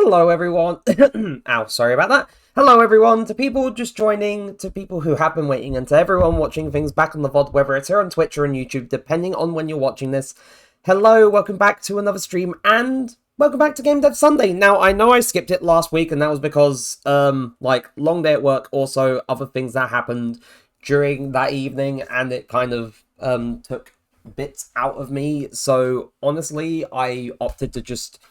Hello, everyone. Ow, sorry about that. Hello, everyone. To people just joining, to people who have been waiting, and to everyone watching things back on the VOD, whether it's here on Twitch or on YouTube, depending on when you're watching this. Hello, welcome back to another stream, and welcome back to Game Dev Sunday. Now, I know I skipped it last week, and that was because, long day at work, also other things that happened during that evening, and it kind of, took bits out of me. So, honestly, I opted to just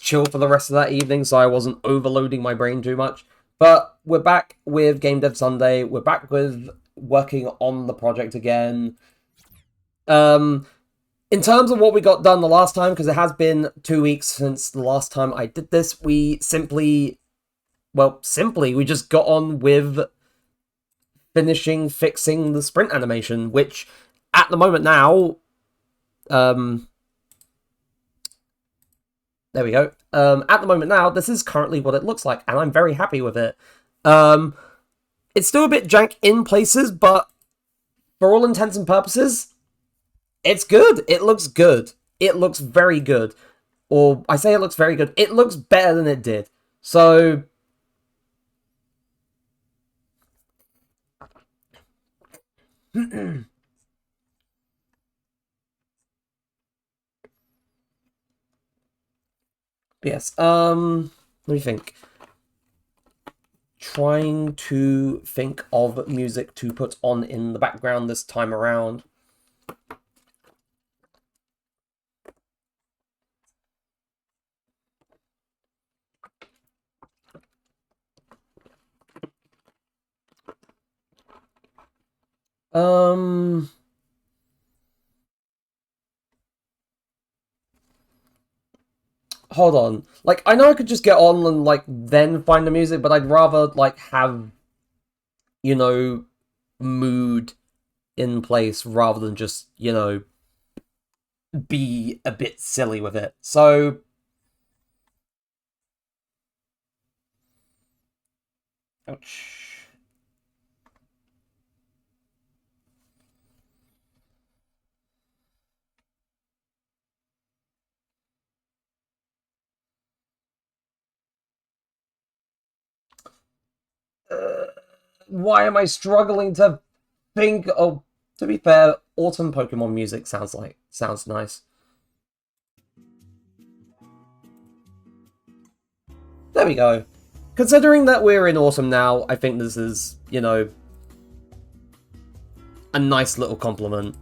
chill for the rest of that evening, so I wasn't overloading my brain too much. But we're back with Game Dev Sunday. We're back with working on the project again. In terms of what we got done the last time, because it has been 2 weeks since the last time I did this, we simply we just got on with fixing the sprint animation, which at the moment now, there we go. At the moment now, this is currently what it looks like, and I'm very happy with it. It's still a bit jank in places, but for all intents and purposes, it's good. It looks good. It looks very good. Or, I say it looks very good. It looks better than it did. So, yes, let me think. Trying to think of music to put on in the background this time around. Hold on. Like, I know I could just get on and, like, then find the music, but I'd rather, like, have, you know, mood in place rather than just, you know, be a bit silly with it. So, ouch. Why am I struggling to think? Oh, to be fair, autumn Pokemon music sounds nice. There we go. Considering that we're in autumn now, I think this is, you know, a nice little compliment.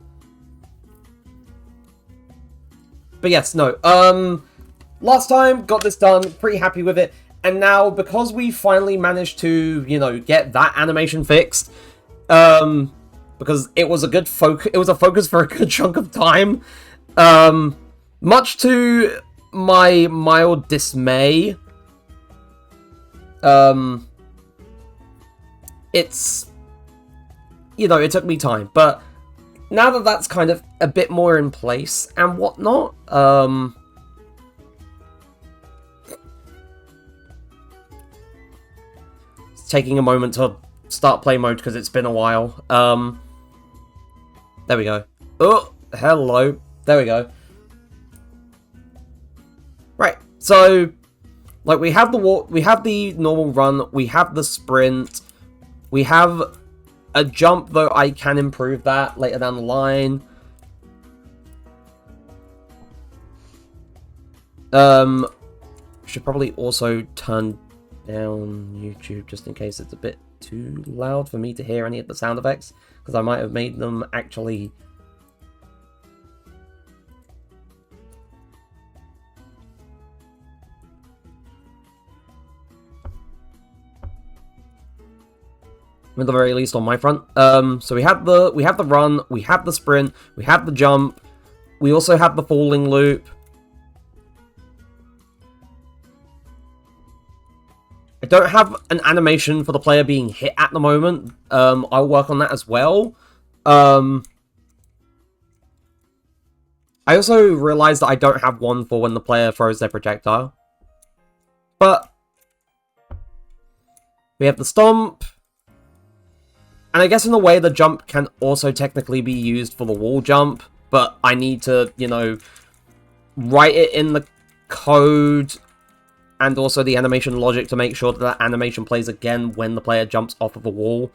But yes, no, last time, got this done, pretty happy with it, and now, because we finally managed to, you know, get that animation fixed, because it was a good focus for a good chunk of time, much to my mild dismay, it's, you know, it took me time, but now that that's kind of a bit more in place and whatnot, it's taking a moment to start play mode because it's been a while. There we go. Oh, hello. There we go. Right, so, like, we have the walk, we have the normal run, we have the sprint, we have a jump, though I can improve that later down the line. Should probably also turn down YouTube just in case it's a bit too loud for me to hear any of the sound effects, because I might have made them actually... at the very least on my front. So we have the run, we have the sprint, we have the jump, we also have the falling loop. I don't have an animation for the player being hit at the moment. I'll work on that as well. I also realized that I don't have one for when the player throws their projectile. But we have the stomp. And I guess in a way the jump can also technically be used for the wall jump, but I need to, you know, write it in the code and also the animation logic to make sure that that animation plays again when the player jumps off of a wall,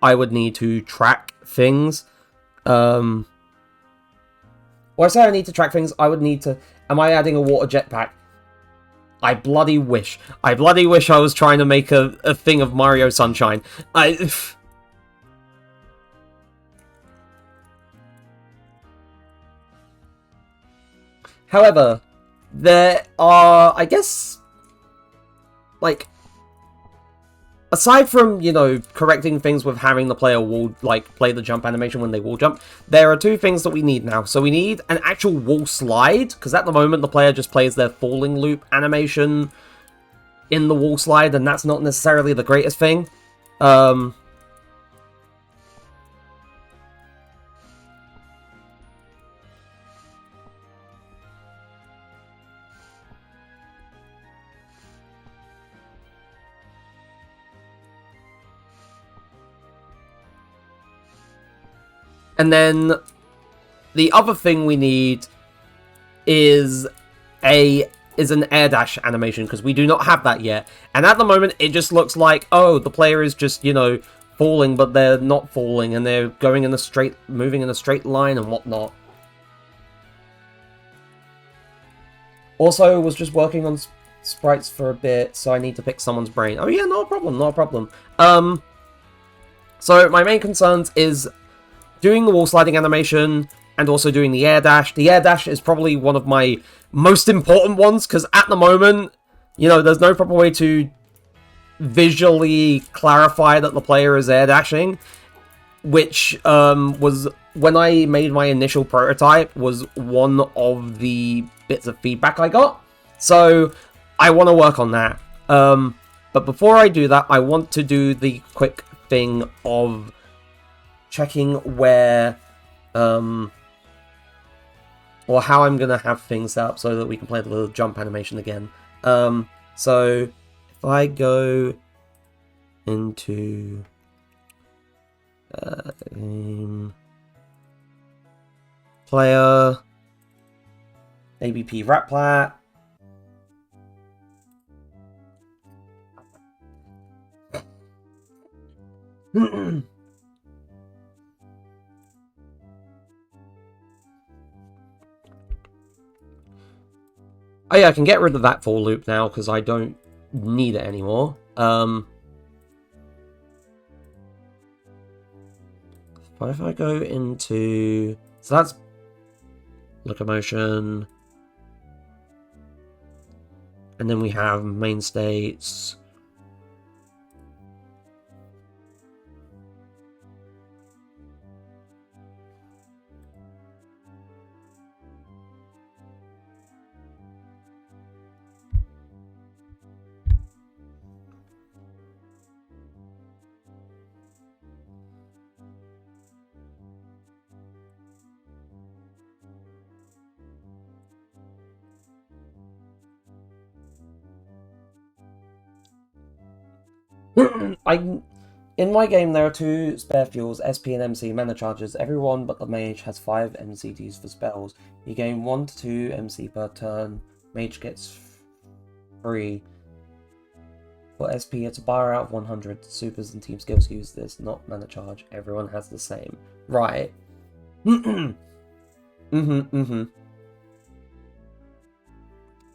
I would need to track things. When I say I need to track things, I would need to... Am I adding a water jetpack? I bloody wish. I bloody wish I was trying to make a thing of Mario Sunshine. However, there are, I guess, like, aside from, you know, correcting things with having the player wall, like, play the jump animation when they wall jump, there are two things that we need now. So we need an actual wall slide, because at the moment the player just plays their falling loop animation in the wall slide, and that's not necessarily the greatest thing. And then the other thing we need is an air dash animation, because we do not have that yet. And at the moment, it just looks like, oh, the player is just, you know, falling, but they're not falling, and they're going in a straight, moving in a straight line and whatnot. Also, was just working on sprites for a bit, so I need to pick someone's brain. Oh yeah, no problem, no problem. So my main concerns is doing the wall sliding animation, and also doing the air dash. The air dash is probably one of my most important ones, because at the moment, you know, there's no proper way to visually clarify that the player is air dashing, which was, when I made my initial prototype, was one of the bits of feedback I got. So I want to work on that. But before I do that, I want to do the quick thing of checking where, or how I'm going to have things set up so that we can play the little jump animation again. So if I go into game, player, ABP Ratplat, oh yeah, I can get rid of that for loop now, because I don't need it anymore. But if I go into... So that's locomotion. And then we have main states. In my game, there are two spare fuels, SP and MC mana charges. Everyone but the mage has 5 MCDs for spells. You gain 1 to 2 MC per turn. Mage gets 3. For SP, it's a bar out of 100. Supers and team skills use this, not mana charge. Everyone has the same. Right.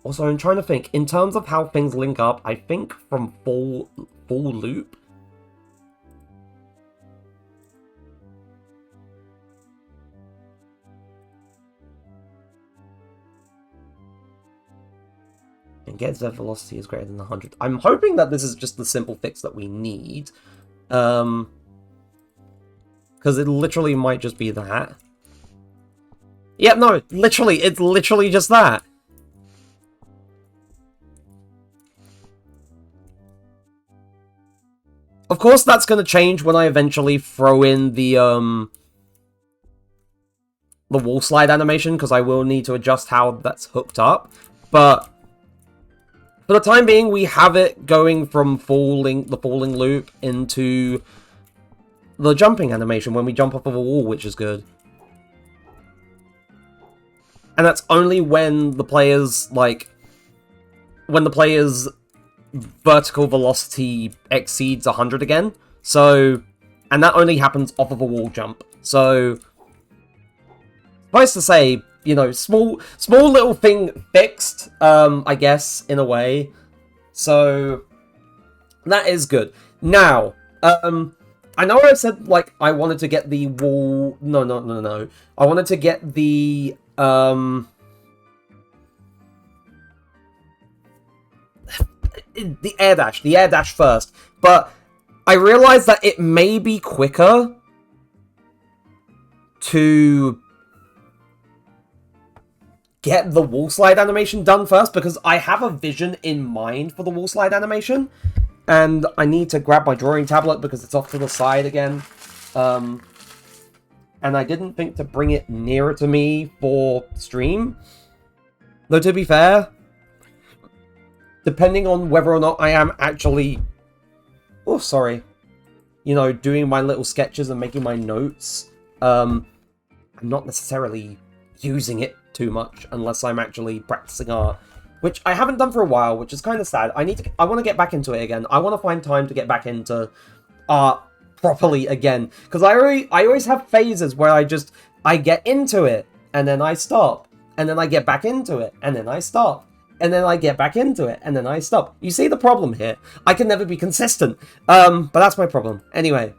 Also, I'm trying to think, in terms of how things link up, I think from full loop, and get Z velocity is greater than 100. I'm hoping that this is just the simple fix that we need, because it literally might just be that. Yeah, no, literally, it's literally just that. Of course, that's going to change when I eventually throw in the wall slide animation, because I will need to adjust how that's hooked up. But for the time being, we have it going from the falling loop into the jumping animation when we jump off of a wall, which is good. and that's only when the player's, like, when the player's vertical velocity exceeds 100 again. So, and that only happens off of a wall jump. So, suffice to say, you know, small little thing fixed, I guess, in a way. So, that is good. Now, I know I said, like, I wanted to get the wall... No. I wanted to get the, the air dash first. But I realized that it may be quicker to get the wall slide animation done first, because I have a vision in mind for the wall slide animation, and I need to grab my drawing tablet because it's off to the side again. And I didn't think to bring it nearer to me for stream. Though, to be fair, depending on whether or not I am actually... Oh, sorry. You know, doing my little sketches and making my notes, I'm not necessarily using it too much unless I'm actually practicing art, which I haven't done for a while, which is kind of sad. I want to get back into it again. I want to find time to get back into art properly again, because I always have phases where I get into it and then I stop, and then I get back into it and then I stop, and then I get back into it and then I stop. You see the problem here? I can never be consistent. But that's my problem. Anyway,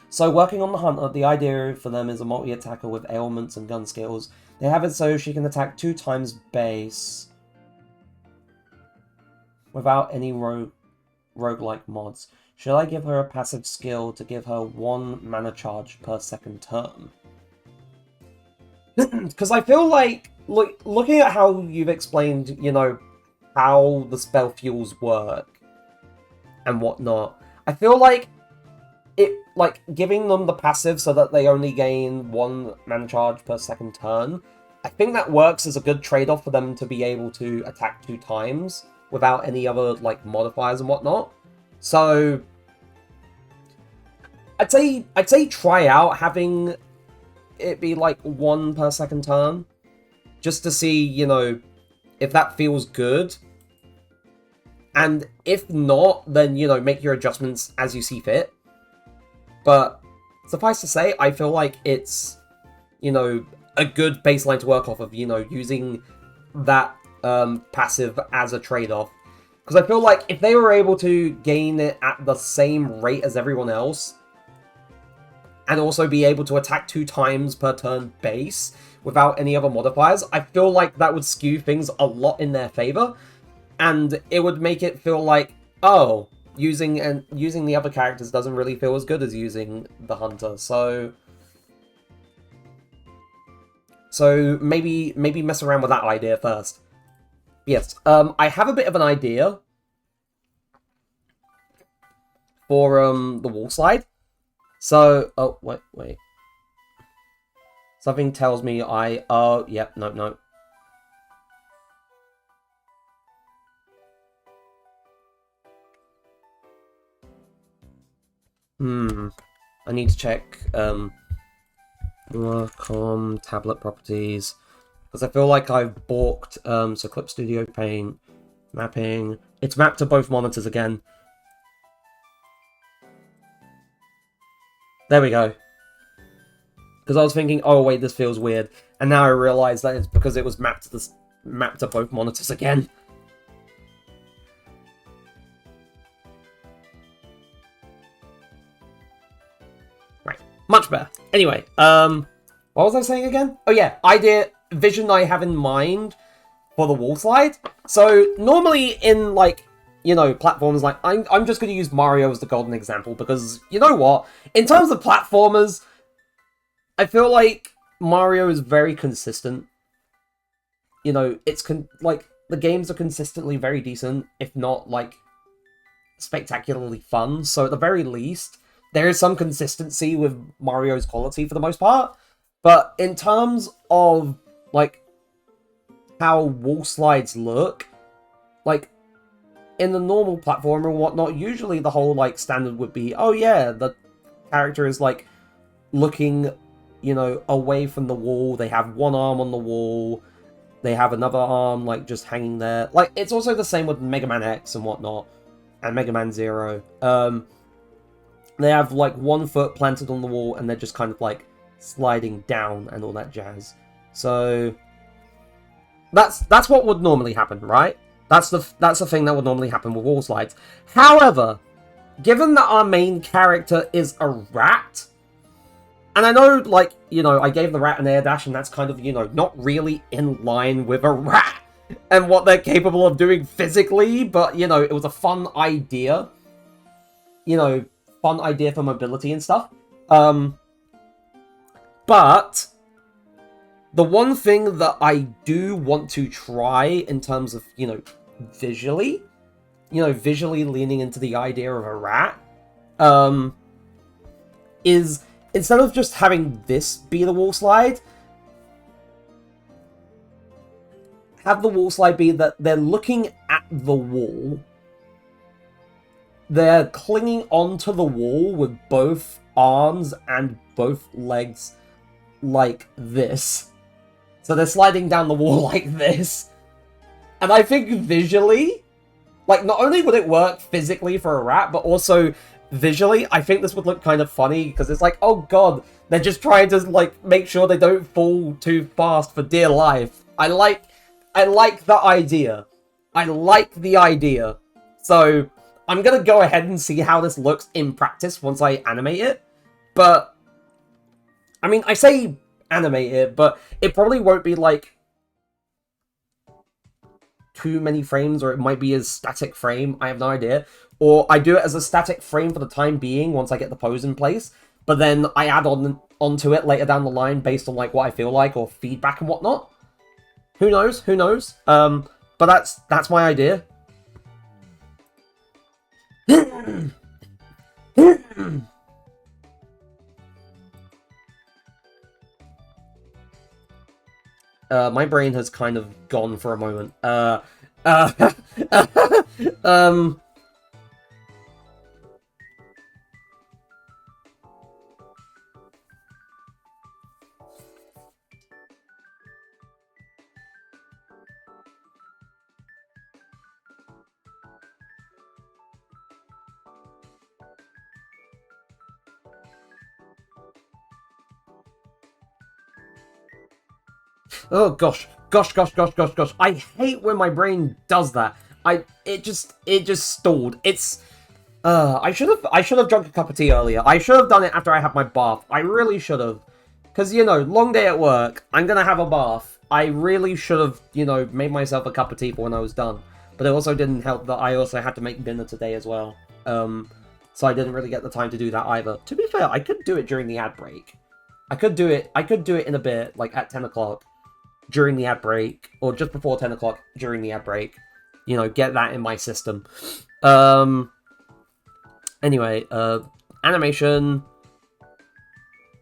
so working on the Hunter, the idea for them is a multi-attacker with ailments and gun skills. They have it so she can attack 2 times base without any roguelike mods. Should I give her a passive skill to give her 1 mana charge per second turn? Because I feel like, looking at how you've explained, you know, how the spell fuels work and whatnot, I feel like giving them the passive so that they only gain 1 mana charge per second turn, I think that works as a good trade-off for them to be able to attack 2 times without any other, like, modifiers and whatnot. So, I'd say try out having it be, like, 1 per second turn, just to see, you know, if that feels good. And if not, then, you know, make your adjustments as you see fit. But suffice to say, I feel like it's, you know, a good baseline to work off of, you know, using that passive as a trade-off. Because I feel like if they were able to gain it at the same rate as everyone else, and also be able to attack 2 times per turn base without any other modifiers, I feel like that would skew things a lot in their favor, and it would make it feel like, oh, using the other characters doesn't really feel as good as using the Hunter. So maybe mess around with that idea first. Yes, I have a bit of an idea for the wall slide. So, oh, wait. Something tells me yep, no. I need to check, Wacom, tablet properties, because I feel like I've balked, so Clip Studio Paint, mapping, it's mapped to both monitors again. There we go. Because I was thinking, oh wait, this feels weird, and now I realise that it's because it was mapped to both monitors again. Right, much better. Anyway, what was I saying again? Oh yeah, vision I have in mind for the wall slide. So normally in, like, you know, platforms, like, I'm just going to use Mario as the golden example, because, you know what? In terms of platformers, I feel like Mario is very consistent. You know, it's, like, the games are consistently very decent, if not, like, spectacularly fun. So at the very least, there is some consistency with Mario's quality for the most part. But in terms of, like, how wall slides look, like, in the normal platformer and whatnot, usually the whole, like, standard would be, oh yeah, the character is, like, looking you know, away from the wall. They have one arm on the wall. They have another arm, like, just hanging there. Like, it's also the same with Mega Man X and whatnot. And Mega Man Zero. They have, like, 1 foot planted on the wall, and they're just kind of, like, sliding down and all that jazz. So that's what would normally happen, right? That's the thing that would normally happen with wall slides. However, given that our main character is a rat, and I know, like, you know, I gave the rat an air dash, and that's kind of, you know, not really in line with a rat and what they're capable of doing physically, but, you know, it was a fun idea. You know, fun idea for mobility and stuff. But the one thing that I do want to try in terms of, you know, visually leaning into the idea of a rat, is instead of just having this be the wall slide, have the wall slide be that they're looking at the wall. They're clinging onto the wall with both arms and both legs like this. So they're sliding down the wall like this. And I think visually, like, not only would it work physically for a rat, but also visually, I think this would look kind of funny, because it's like, oh god, they're just trying to, like, make sure they don't fall too fast for dear life. I like the idea. I like the idea. So I'm gonna go ahead and see how this looks in practice once I animate it. But, I mean, I say animate it, but it probably won't be, like, too many frames, or it might be a static frame. I have no idea. Or I do it as a static frame for the time being once I get the pose in place, but then I add onto it later down the line based on, like, what I feel like or feedback and whatnot. Who knows? Who knows? But that's my idea. My brain has kind of gone for a moment. Oh gosh. I hate when my brain does that. It just stalled. It's I should have drunk a cup of tea earlier. I should have done it after I had my bath. I really should have. Cause, you know, long day at work, I'm gonna have a bath. I really should have, you know, made myself a cup of tea for when I was done. But it also didn't help that I also had to make dinner today as well. So I didn't really get the time to do that either. To be fair, I could do it during the ad break. I could do it in a bit, like at 10 o'clock. During the ad break, or just before 10 o'clock during the ad break. You know, get that in my system. Anyway, animation.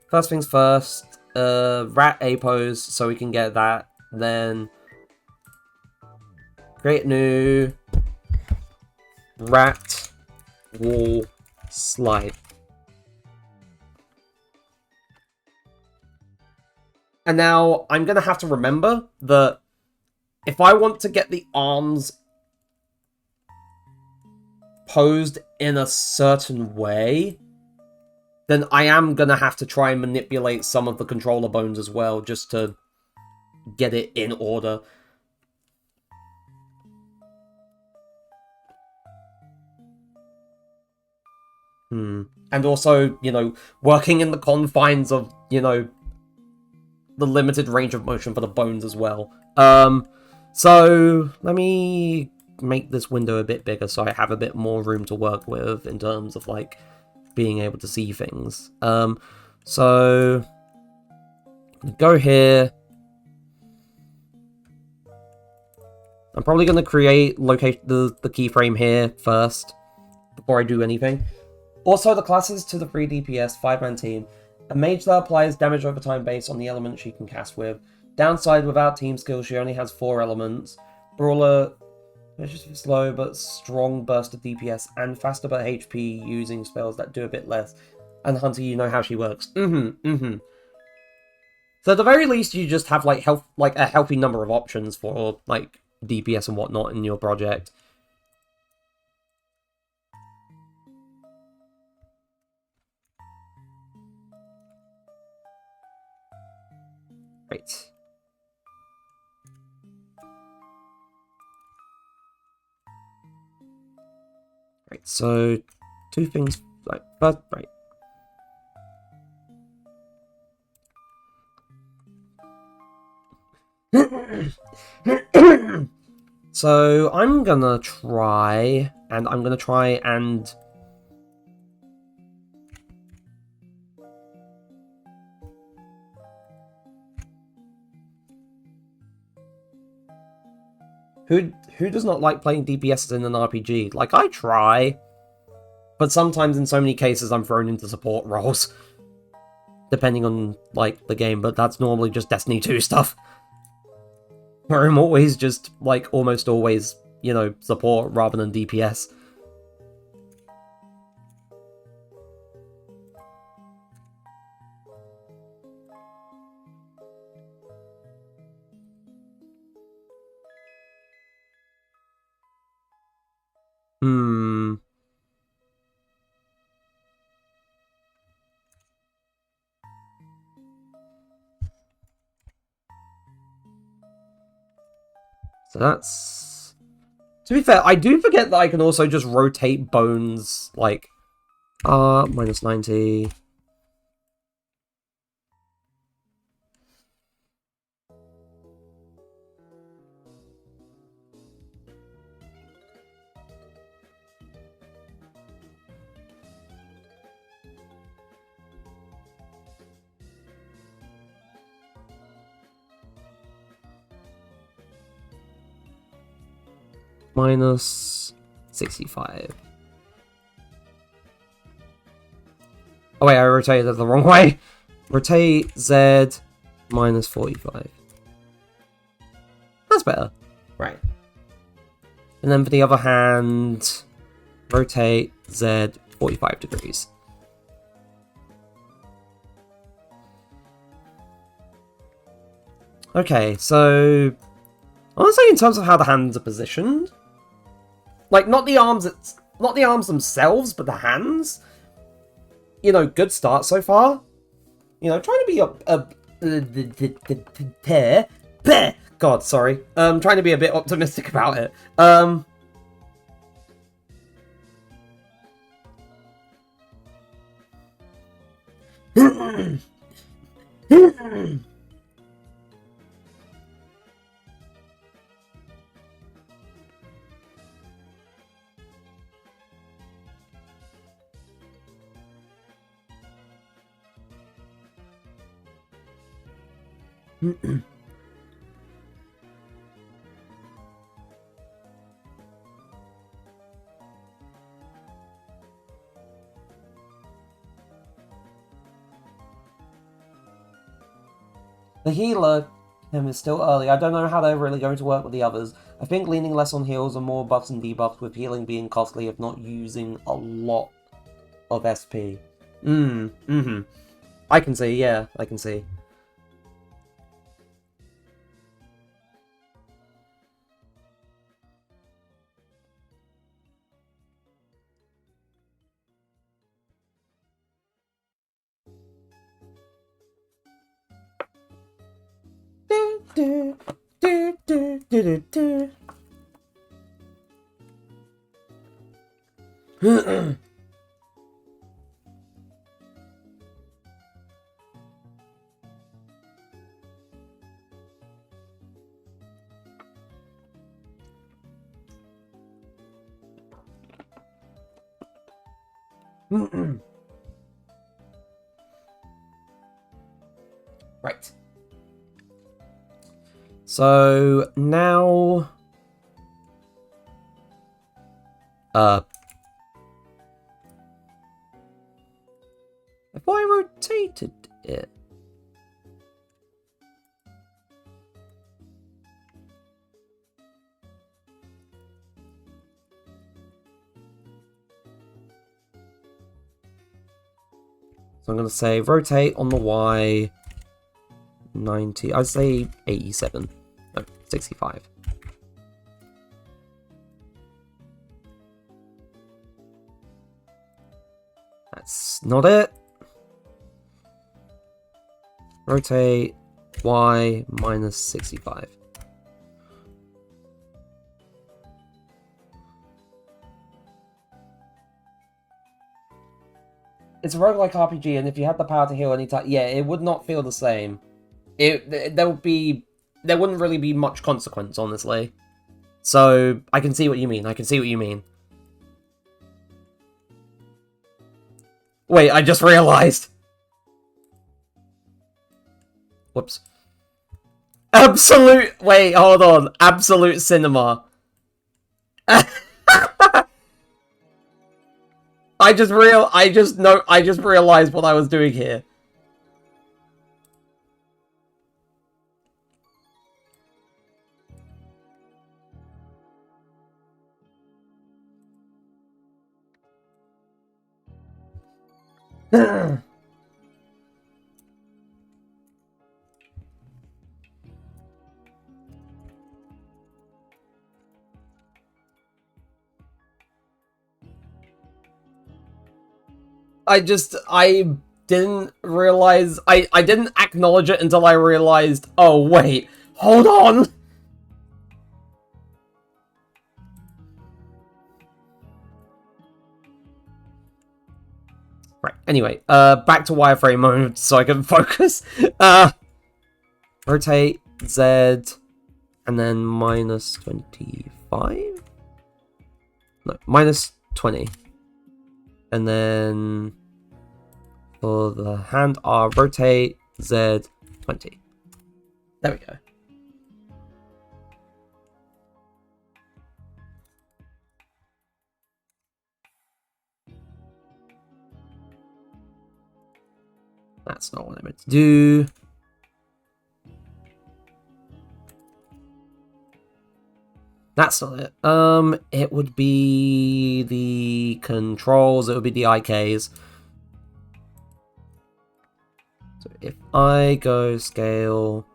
First things first, rat A pose, so we can get that. Then, create new rat wall slide. And now, I'm going to have to remember that if I want to get the arms posed in a certain way, then I am going to have to try and manipulate some of the controller bones as well, just to get it in order. And also, you know, working in the confines of, you know, the limited range of motion for the bones as well. So let me make this window a bit bigger so I have a bit more room to work with in terms of, like, being able to see things. So go here. I'm probably going to create the keyframe here first before I do anything. Also, the classes to the 3 DPS 5-man team. A mage that applies damage over time based on the element she can cast with. Downside, without team skills, she only has 4 elements. Brawler, just slow but strong burst of DPS, and faster but HP using spells that do a bit less. And Hunter, you know how she works. So at the very least, you just have like a healthy number of options for like DPS and whatnot in your project. Right. Right. So two things like first, right. So I'm gonna try and who does not like playing DPS in an RPG? Like, I try, but sometimes in so many cases I'm thrown into support roles, depending on like the game. But that's normally just Destiny 2 stuff, where I'm always just like almost always, you know, support rather than DPS. Hmm. So that's... To be fair, I do forget that I can also just rotate bones, like, minus 90. Minus 65. Oh wait, I rotated it the wrong way. Rotate Z minus 45. That's better. Right. And then for the other hand, rotate Z 45 degrees. Okay, so honestly, in terms of how the hands are positioned, like not the arms themselves, but the hands, you know, good start so far. You know, trying to be God, sorry. Trying to be a bit optimistic about it. The healer him is still early. I don't know how they're really going to work with the others. I think leaning less on heals and more buffs and debuffs, with healing being costly if not using a lot of SP. I can see, yeah, I can see. Right. So now, if I rotated it, so I'm going to say rotate on the Y, 90, I'd say 87. No, 65. That's not it. Rotate Y minus 65. It's a roguelike RPG, and if you had the power to heal any time, yeah, it would not feel the same. There wouldn't really be much consequence, honestly. So I can see what you mean. I can see what you mean. Wait, I just realized. Whoops. Absolute. Wait, hold on. Absolute cinema. I just realized what I was doing here. I didn't realize, I didn't acknowledge it until I realized, oh wait, hold on! Right, anyway, back to wireframe mode so I can focus. Rotate Z, and then minus 25? No, minus 20. And then for the hand R, rotate Z 20. There we go. That's not what I meant to do. That's not it. It would be the controls, it would be the IKs. So if I go scale...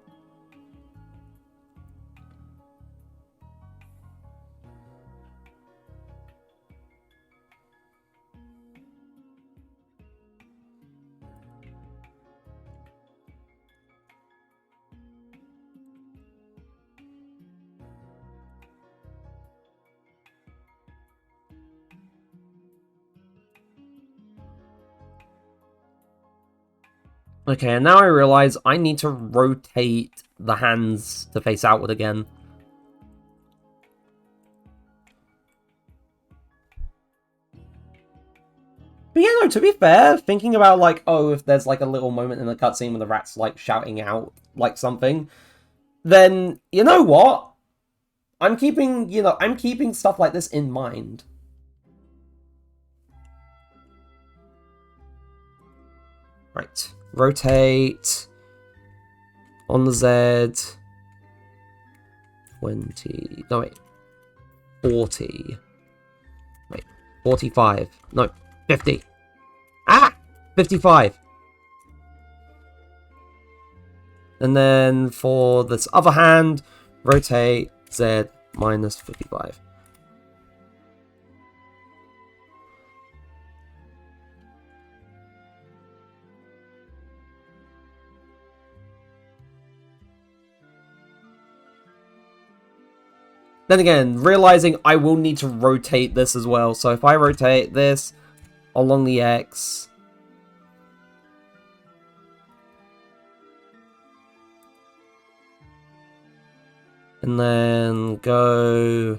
Okay, and now I realize I need to rotate the hands to face outward again. But yeah, no, to be fair, thinking about, like, oh, if there's, like, a little moment in the cutscene where the rat's, like, shouting out, like, something, then, you know what? I'm keeping stuff like this in mind. Right. Rotate on the Z 20. No, wait. 40. Wait. 45. No, 50. Ah! 55. And then for this other hand, rotate Z minus 55. Then again, realizing I will need to rotate this as well. So if I rotate this along the X, and then go,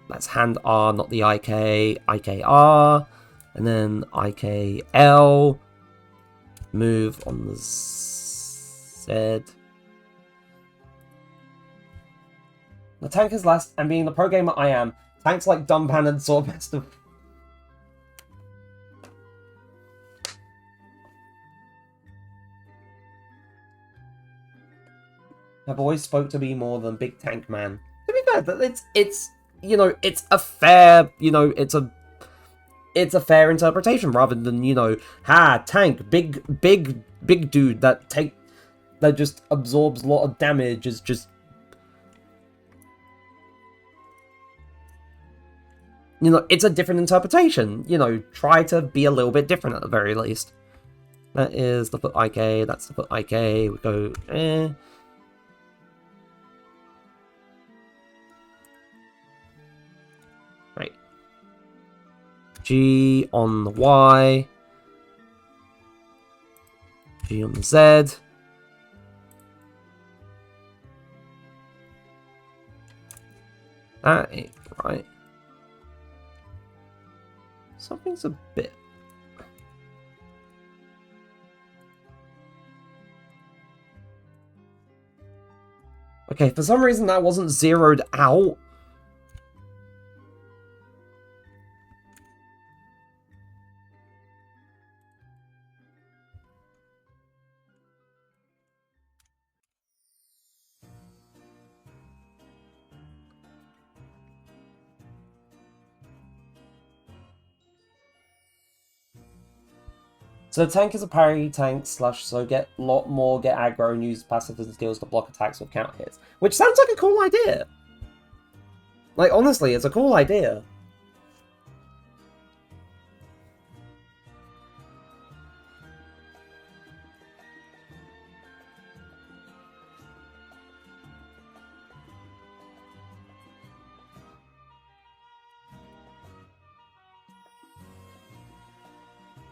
that's hand R, not the IK, IKR, and then IKL, move on the Z. The tank is last, and being the pro gamer I am, tanks like dumbhanded sword master. Have always spoke to me more than big tank man. To be fair, it's you know, it's a fair, you know, it's a fair interpretation rather than, you know, tank, big dude that that just absorbs a lot of damage is just... You know, it's a different interpretation. You know, try to be a little bit different at the very least. That is the foot IK, that's the foot IK, we go, Right. G on the Y. G on the Z. That ain't right. Something's a bit... Okay, for some reason that wasn't zeroed out. So the tank is a parry tank slash, so get a lot more, get aggro, and use passive and skills to block attacks with counter hits. Which sounds like a cool idea. Like, honestly, it's a cool idea.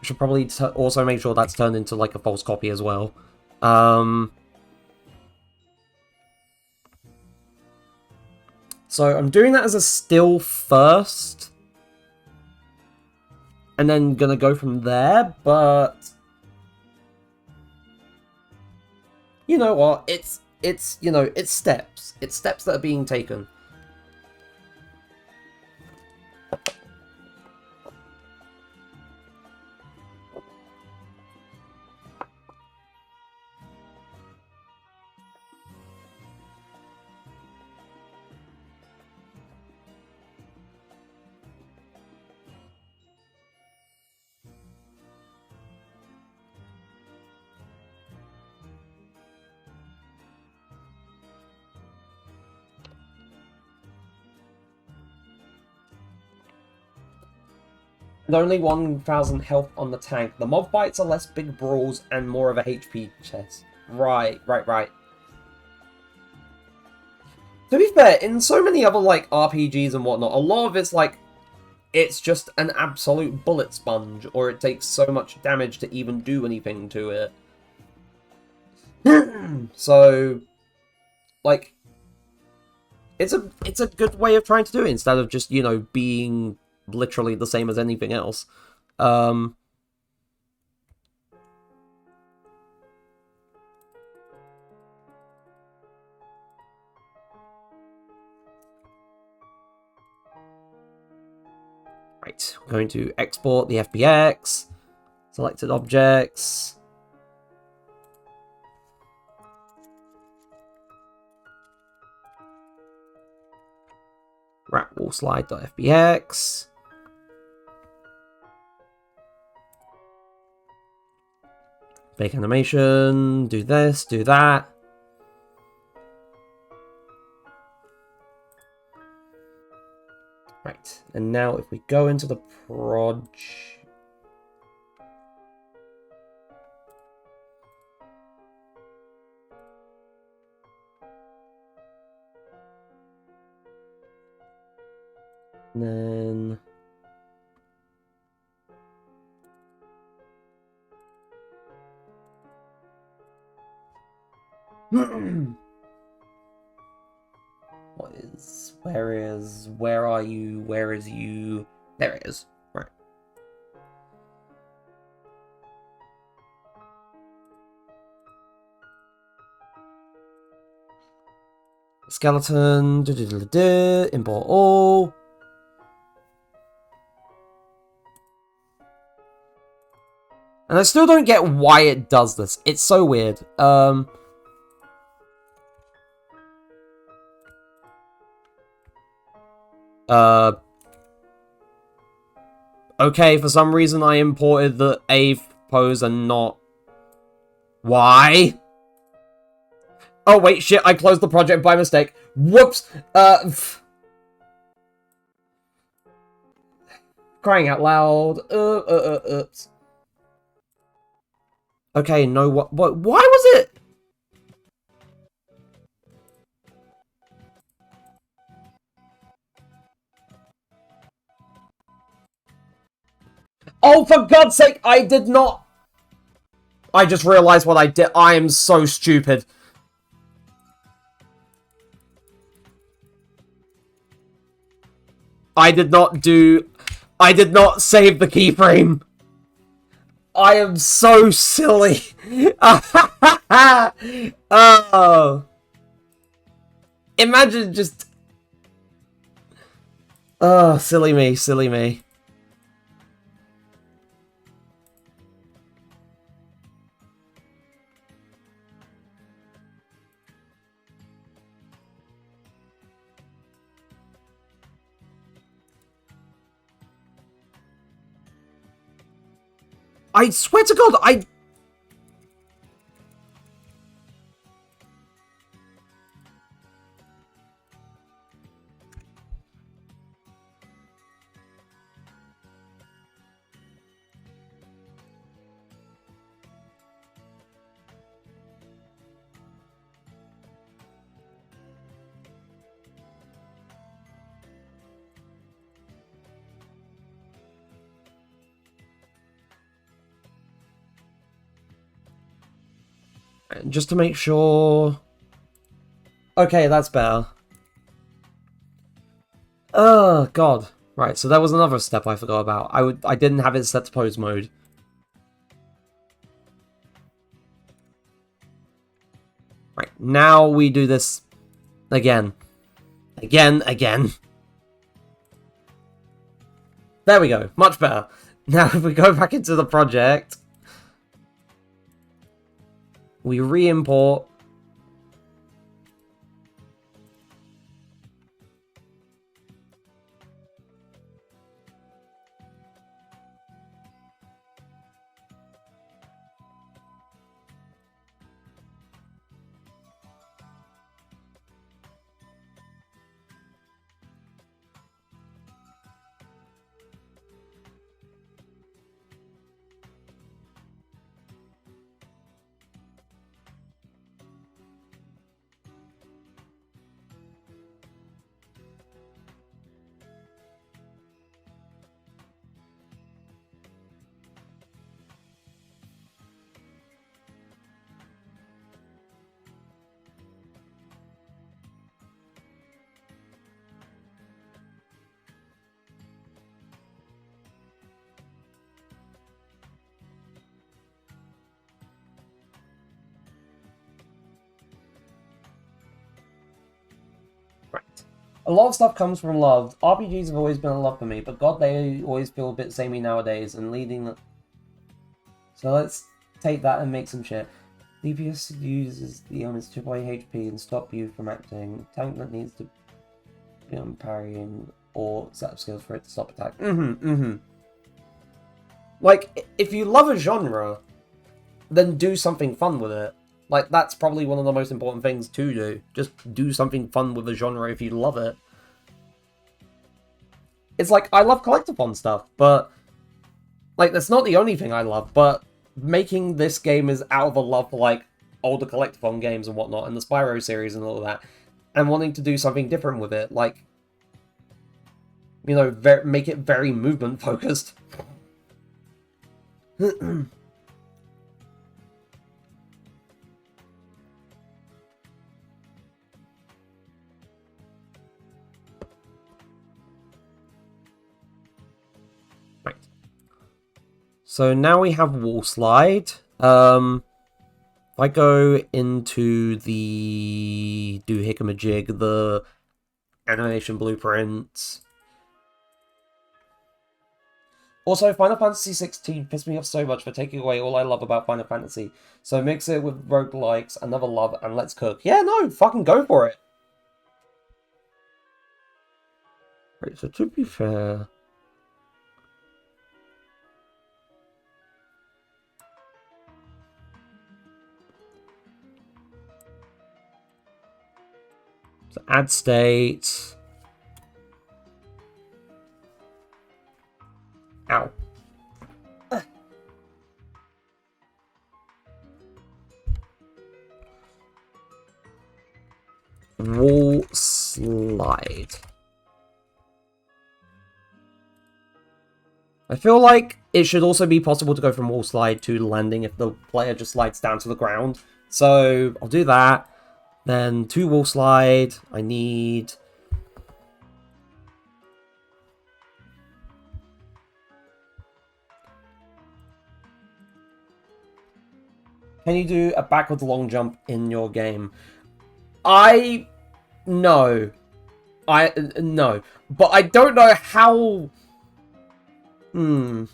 Should probably also make sure that's turned into, like, a false copy as well. So I'm doing that as a still first. And then gonna go from there, but... You know what? It's you know, it's steps. It's steps that are being taken. And only 1,000 health on the tank. The mob fights are less big brawls and more of a HP chest. Right. To be fair, in so many other, like, RPGs and whatnot, a lot of it's, like, it's just an absolute bullet sponge, or it takes so much damage to even do anything to it. So, like, it's a good way of trying to do it, instead of just, you know, being literally the same as anything else. Right, we're going to export the FBX, selected objects. Rat wall slide.fbx. Fake animation, do this, do that. Right, and now if we go into the proj... And then... where are you, where is you? There it is. Right. Skeleton, import all. And I still don't get why it does this. It's so weird. Okay, for some reason I imported the A pose and not... Why? Oh, wait, shit, I closed the project by mistake. Whoops! Crying out loud. Oops. Okay, no, what, why was it? Oh, for God's sake, I did not. I just realized what I did. I am so stupid. I did not save the keyframe. I am so silly. Oh. Imagine just... Oh, silly me, silly me. I swear to God, just to make sure... Okay, that's better. Oh, God. Right, so there was another step I forgot about. I didn't have it set to pose mode. Right, now we do this again. Again. There we go, much better. Now if we go back into the project, we re-import. A lot of stuff comes from love. RPGs have always been a love for me, but God, they always feel a bit samey nowadays, and leading... So let's take that and make some shit. DPS uses the elements to buy HP and stop you from acting. Tank that needs to be on parrying or set up skills for it to stop attack. Like, if you love a genre, then do something fun with it. Like, that's probably one of the most important things to do. Just do something fun with a genre if you love it. It's like, I love collectathon stuff, but... Like, that's not the only thing I love, but making this game is out of a love for, like, older collectathon games and whatnot, and the Spyro series and all of that, and wanting to do something different with it. Like, you know, make it very movement-focused. Right. So now we have wall slide. If I go into the do-hickamajig, the animation blueprints. Also, Final Fantasy 16 pissed me off so much for taking away all I love about Final Fantasy. So mix it with roguelikes, another love, and let's cook. Yeah, no, fucking go for it. Right, so to be fair... So add state. Ow. Wall slide. I feel like it should also be possible to go from wall slide to landing if the player just slides down to the ground. So I'll do that. Then to wall slide, I need... Can you do a backwards long jump in your game? No. No. But I don't know how... I'm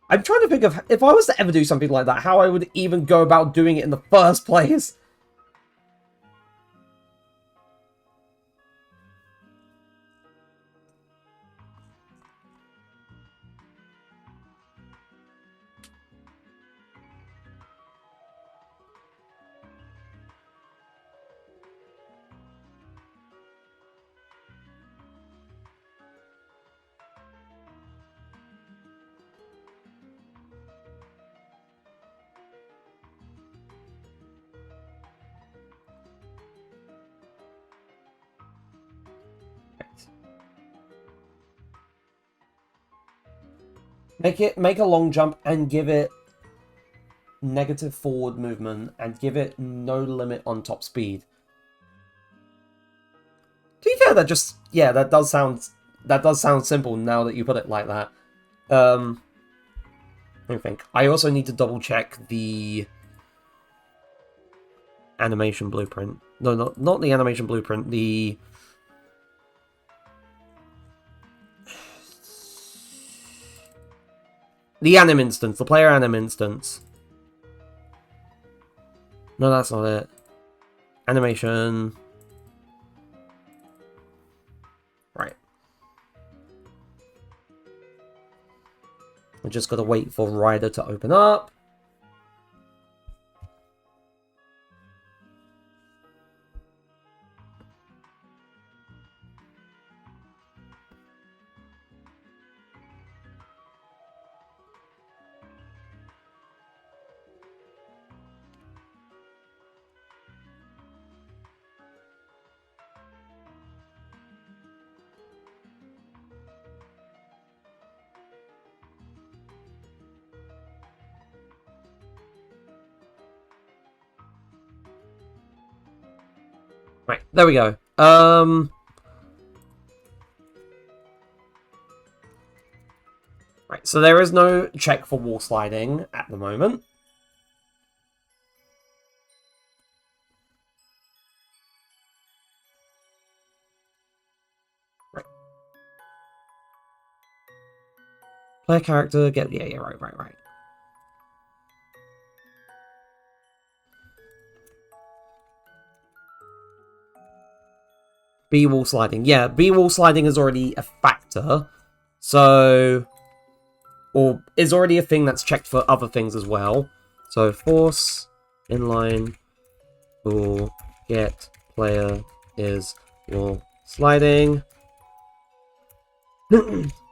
trying to think of, if I was to ever do something like that, how I would even go about doing it in the first place. Make a long jump and give it negative forward movement and give it no limit on top speed. To be fair, that does sound simple now that you put it like that. I think I also need to double check the animation blueprint. No, not the animation blueprint. The anim instance, the player anim instance. No, that's not it. Animation. Right. I just gotta wait for Rider to open up. Right, there we go. Right, so there is no check for wall sliding at the moment. Right. Player character, yeah, right. B wall sliding. Yeah, B wall sliding is already a factor. So... Or is already a thing that's checked for other things as well. So force, inline, or get player is wall sliding.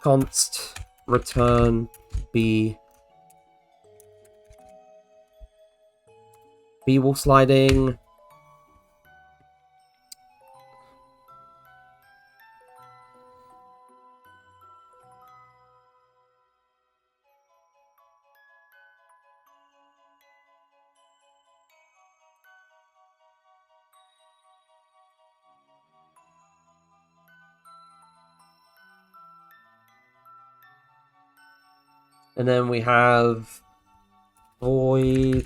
Const return B wall sliding. And then we have void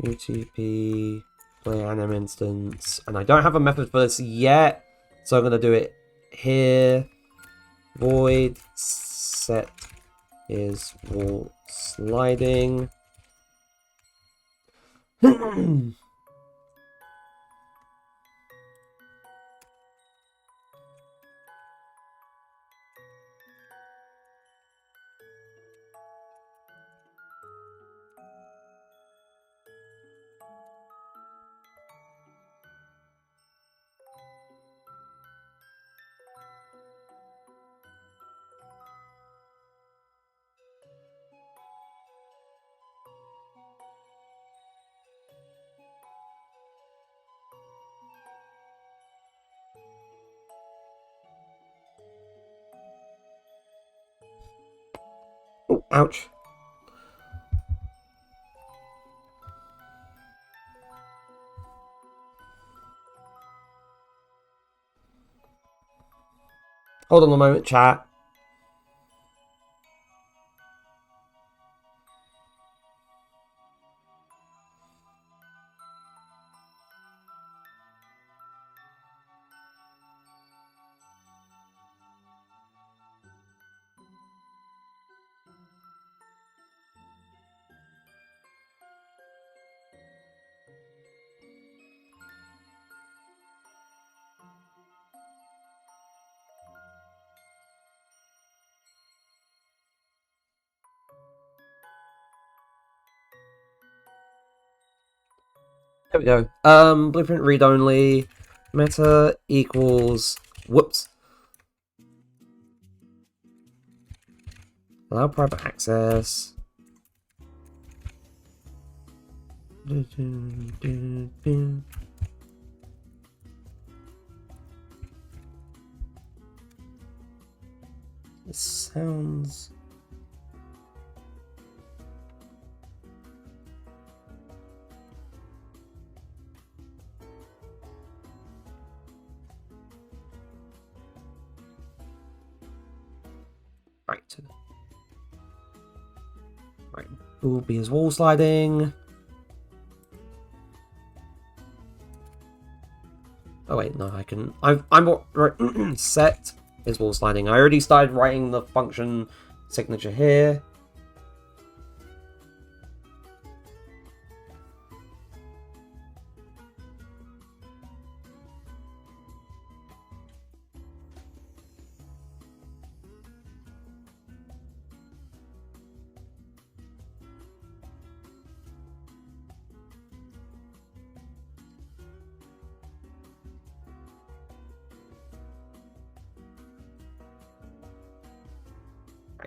UTP player anim instance. And I don't have a method for this yet, so I'm going to do it here. Void set is wall sliding. Ouch. Hold on a moment, chat. There we go. Blueprint read only. Meta equals. Whoops. Allow private access. This sounds. Right. Right. Booby is wall sliding. Oh wait, no, I can. I'm right. Set is wall sliding. I already started writing the function signature here.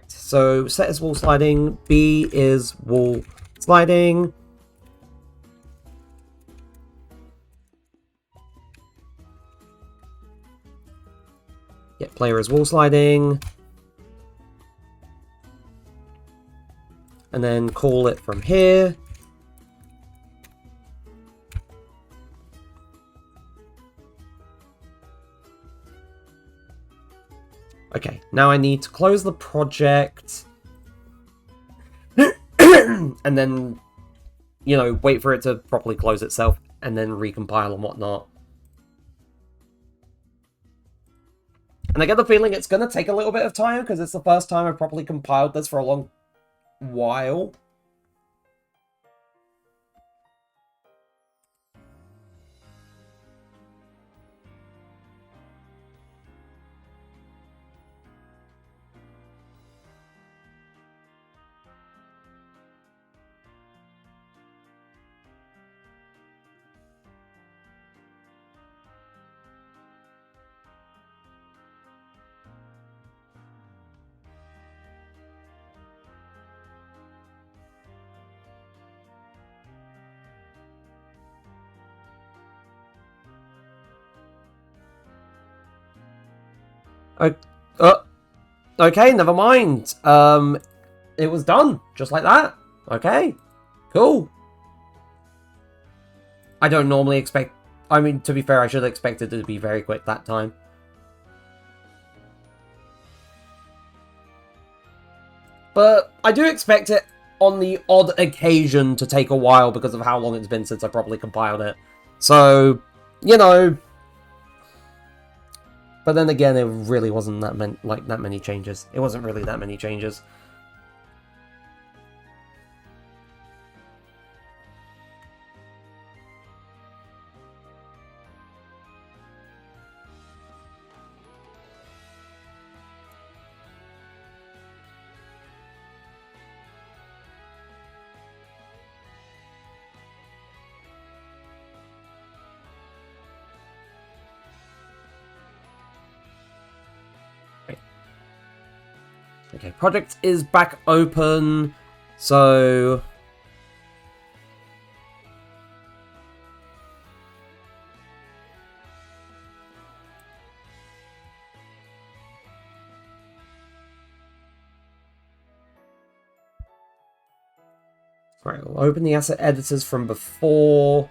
So set is wall sliding, B is wall sliding. Yeah, player is wall sliding. And then call it from here. Okay, now I need to close the project. And then, you know, wait for it to properly close itself and then recompile and whatnot. And I get the feeling it's going to take a little bit of time because it's the first time I've properly compiled this for a long while. Okay, never mind. It was done, just like that. Okay, cool. I don't normally expect... I mean, to be fair, I should have expected it to be very quick that time. But I do expect it on the odd occasion to take a while because of how long it's been since I properly compiled it. So, you know... But then again, it really wasn't that many changes. It wasn't really that many changes. Okay, project is back open, so... Right, we'll open the asset editors from before.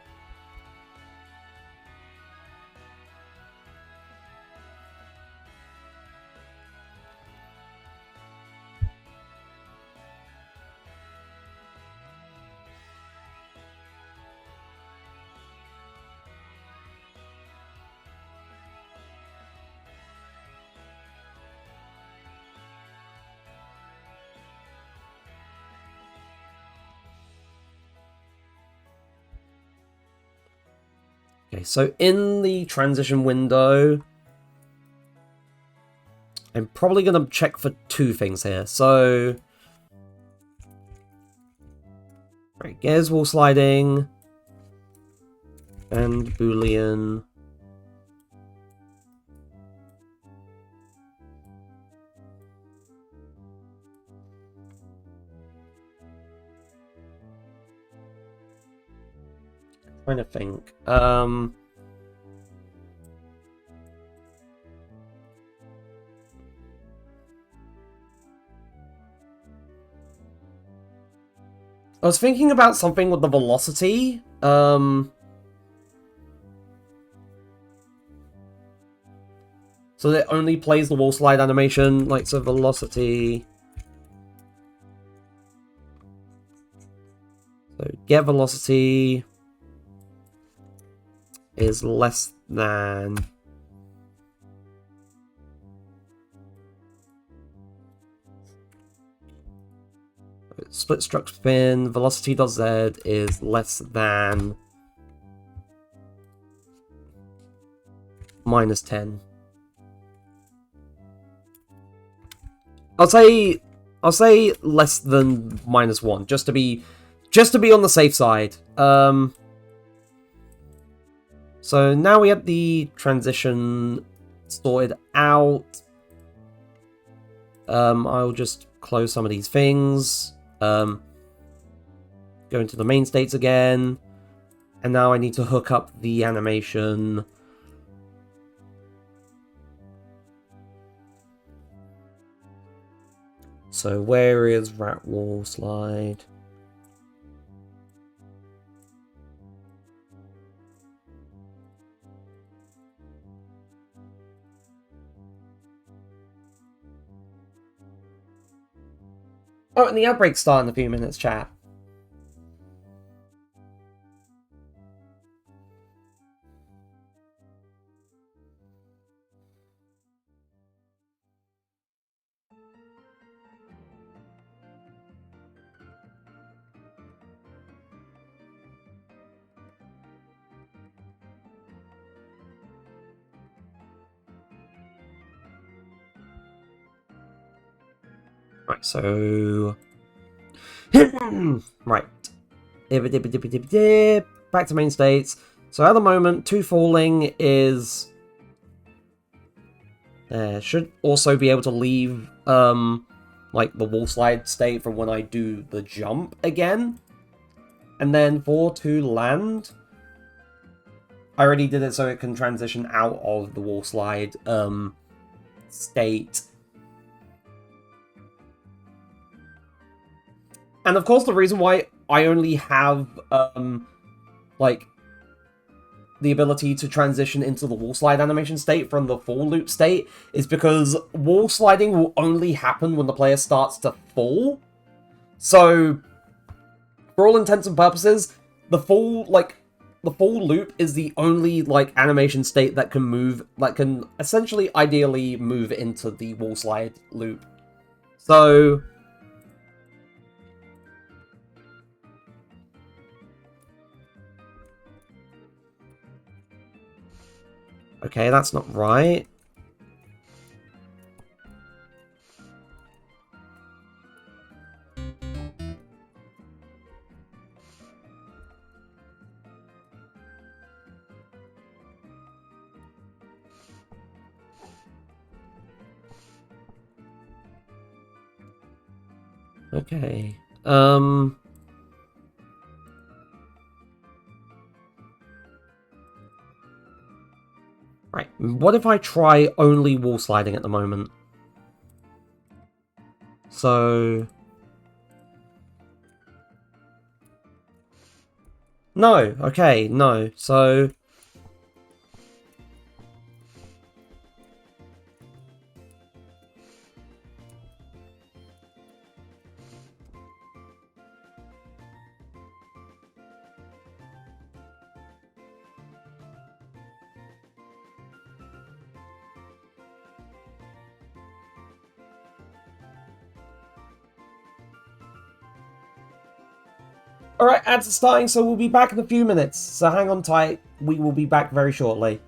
Okay, so in the transition window, I'm probably going to check for two things here. So, right, gears wall sliding and Boolean. Trying to think. I was thinking about something with the velocity. So that it only plays the wall slide animation, like, so velocity. So get velocity is less than split struct spin, velocity.z is less than -10. I'll say less than -1, just to be on the safe side. So now we have the transition sorted out. I'll just close some of these things. Go into the main states again. And now I need to hook up the animation. So where is rat wall slide? Oh, and the outbreak start in a few minutes, chat. Right, so... right. Back to main states. So at the moment, 2 falling is... should also be able to leave, like, the wall slide state from when I do the jump again. And then for 2 land... I already did it so it can transition out of the wall slide, state. And of course, the reason why I only have, like, the ability to transition into the wall slide animation state from the fall loop state is because wall sliding will only happen when the player starts to fall. So, for all intents and purposes, the fall loop is the only, like, animation state that can move, that can essentially, ideally, move into the wall slide loop. So... okay, that's not right. Okay. Right, what if I try only wall sliding at the moment? So... No. Okay, no. So... Alright, ads are starting, so we'll be back in a few minutes. So hang on tight. We will be back very shortly.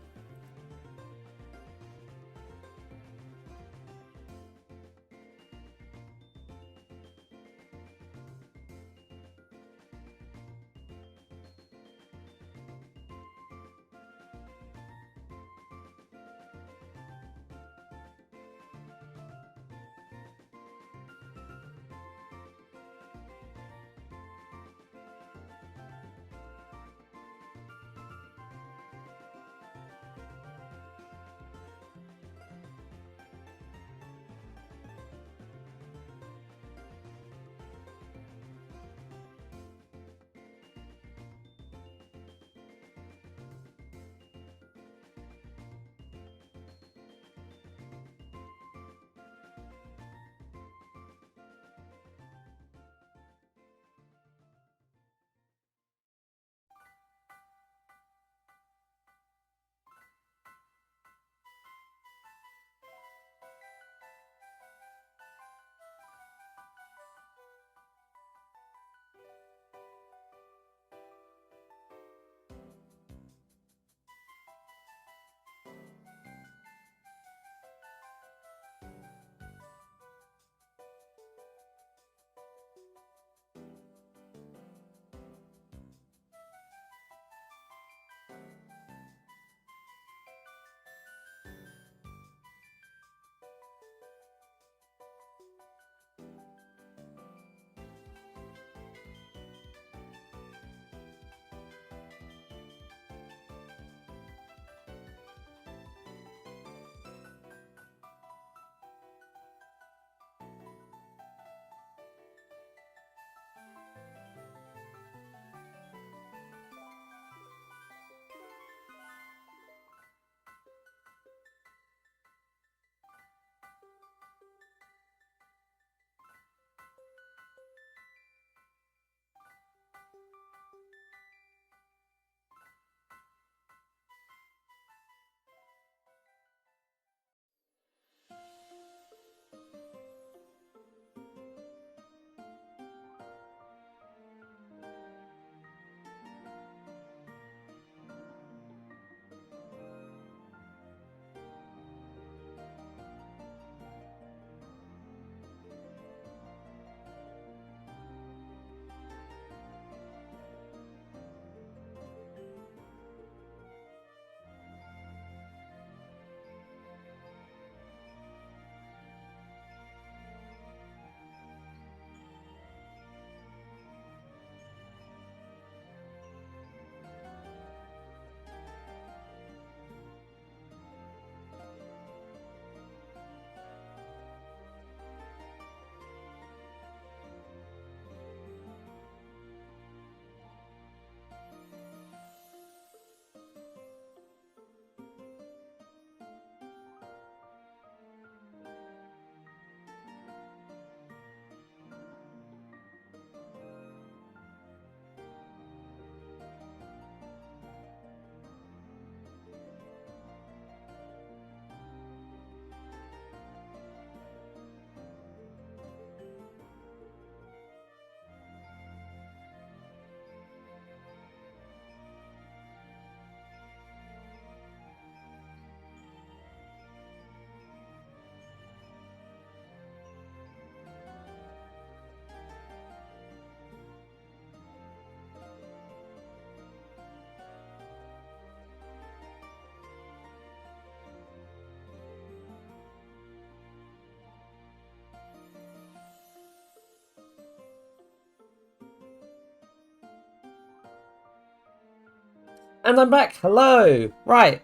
And I'm back. Hello. Right.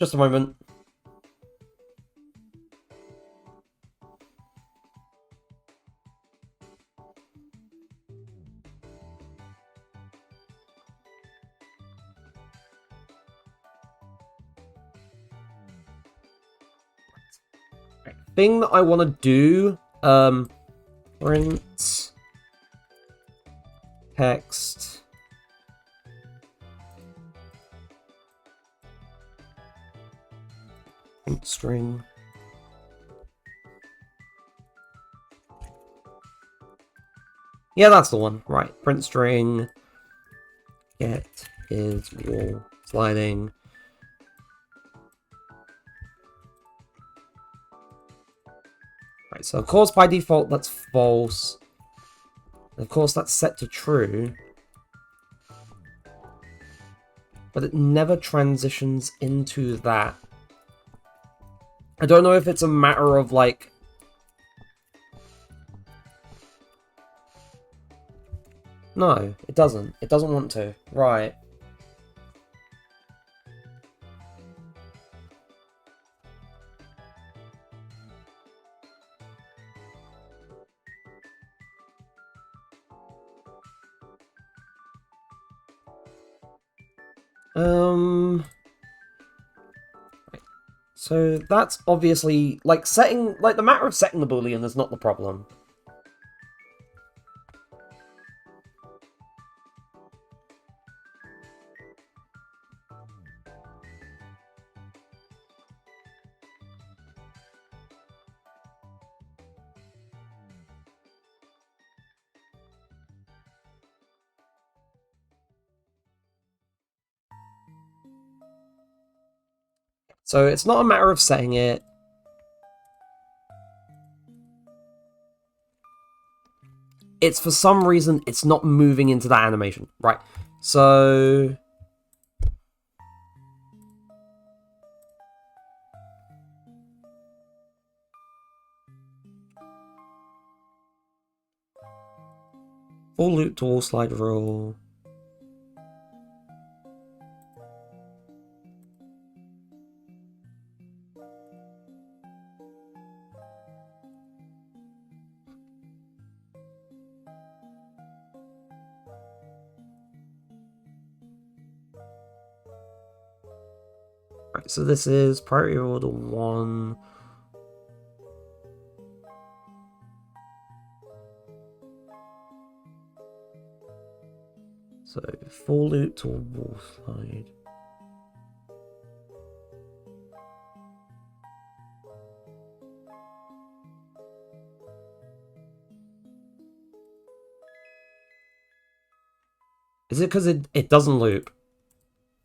Just a moment. thing that I want to do, print text print string yeah, that's the one. Right, print string get is wall sliding. Right, so of course by default that's false. And of course that's set to true. But it never transitions into that. I don't know if it's a matter of like... No, it doesn't. It doesn't want to. Right. Right. So that's obviously, like, setting, like, the matter of setting the boolean is not the problem. So it's not a matter of setting it. It's for some reason, it's not moving into that animation. Right. So... for loop to wall slide rule. Right, so this is priority order 1. So, for loop to wall slide. Is it because it doesn't loop?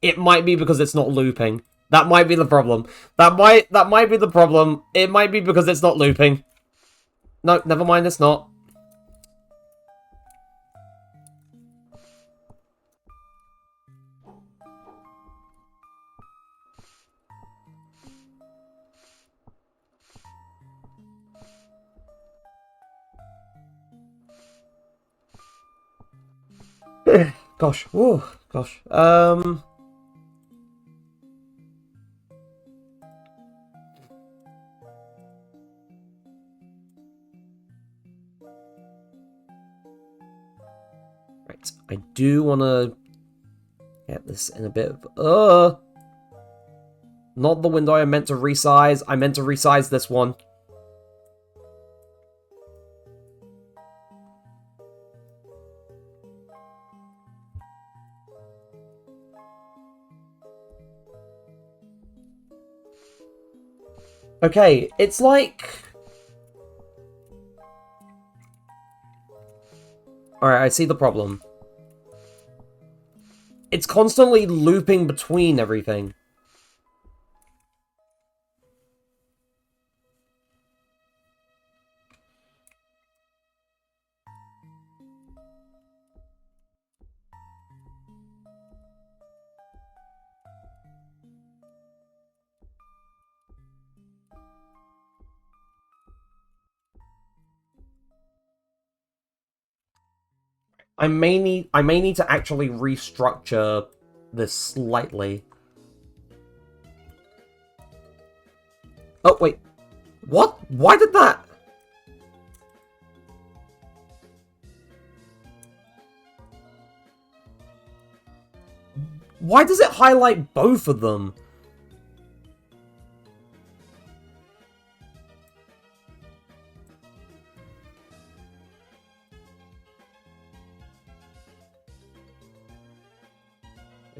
It might be because it's not looping. That might be the problem. That might be the problem. It might be because it's not looping. No, never mind, it's not. Gosh, whoa, gosh. Right, I do want to get this in a bit of... Not the window I meant to resize. I meant to resize this one. Okay, it's like... Alright, I see the problem. It's constantly looping between everything. I may need to actually restructure this slightly. Oh, wait. What? Why did that? Why does it highlight both of them?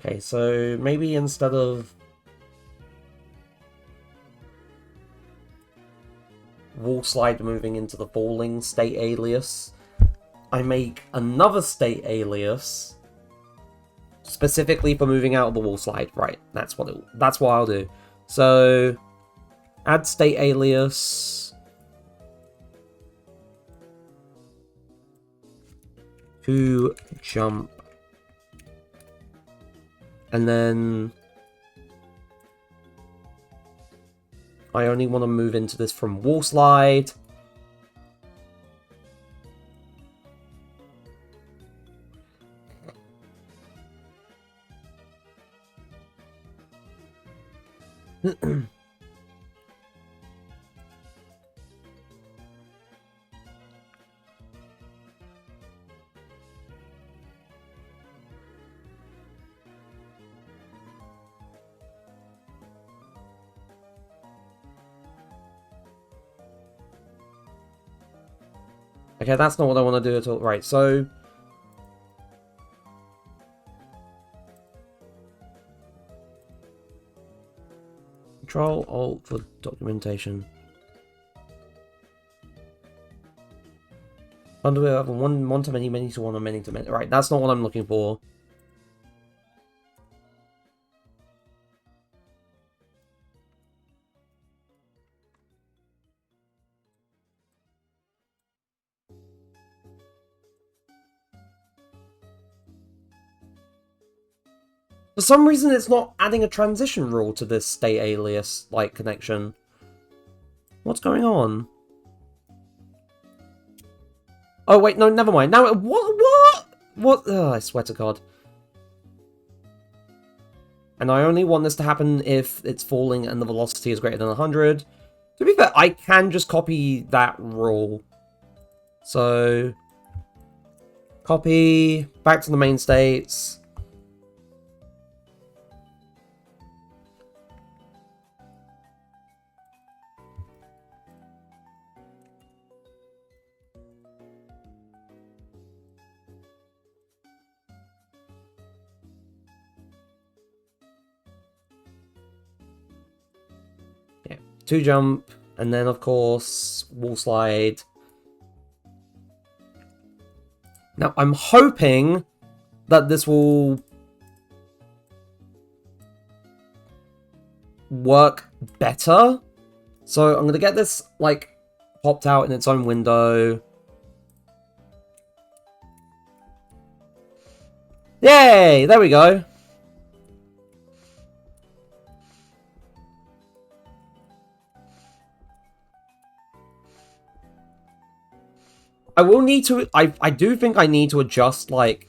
Okay, so maybe instead of wall slide moving into the falling state alias, I make another state alias specifically for moving out of the wall slide. Right, that's what I'll do. So add state alias to jump, and then I only want to move into this from wall slide. Okay, that's not what I want to do at all. Right, so Control Alt for documentation. Under one to many, many to one, or many to many. Right, that's not what I'm looking for. For some reason, it's not adding a transition rule to this state alias like connection. What's going on? Oh wait, no, never mind. Now, what? Oh, I swear to God. And I only want this to happen if it's falling and the velocity is greater than 100. To be fair, I can just copy that rule. So, copy back to the main states. Yeah, 2 jump, and then of course, wall slide. Now, I'm hoping that this will work better. So I'm going to get this, like, popped out in its own window. Yay! There we go. I will need to... I do think I need to adjust, like...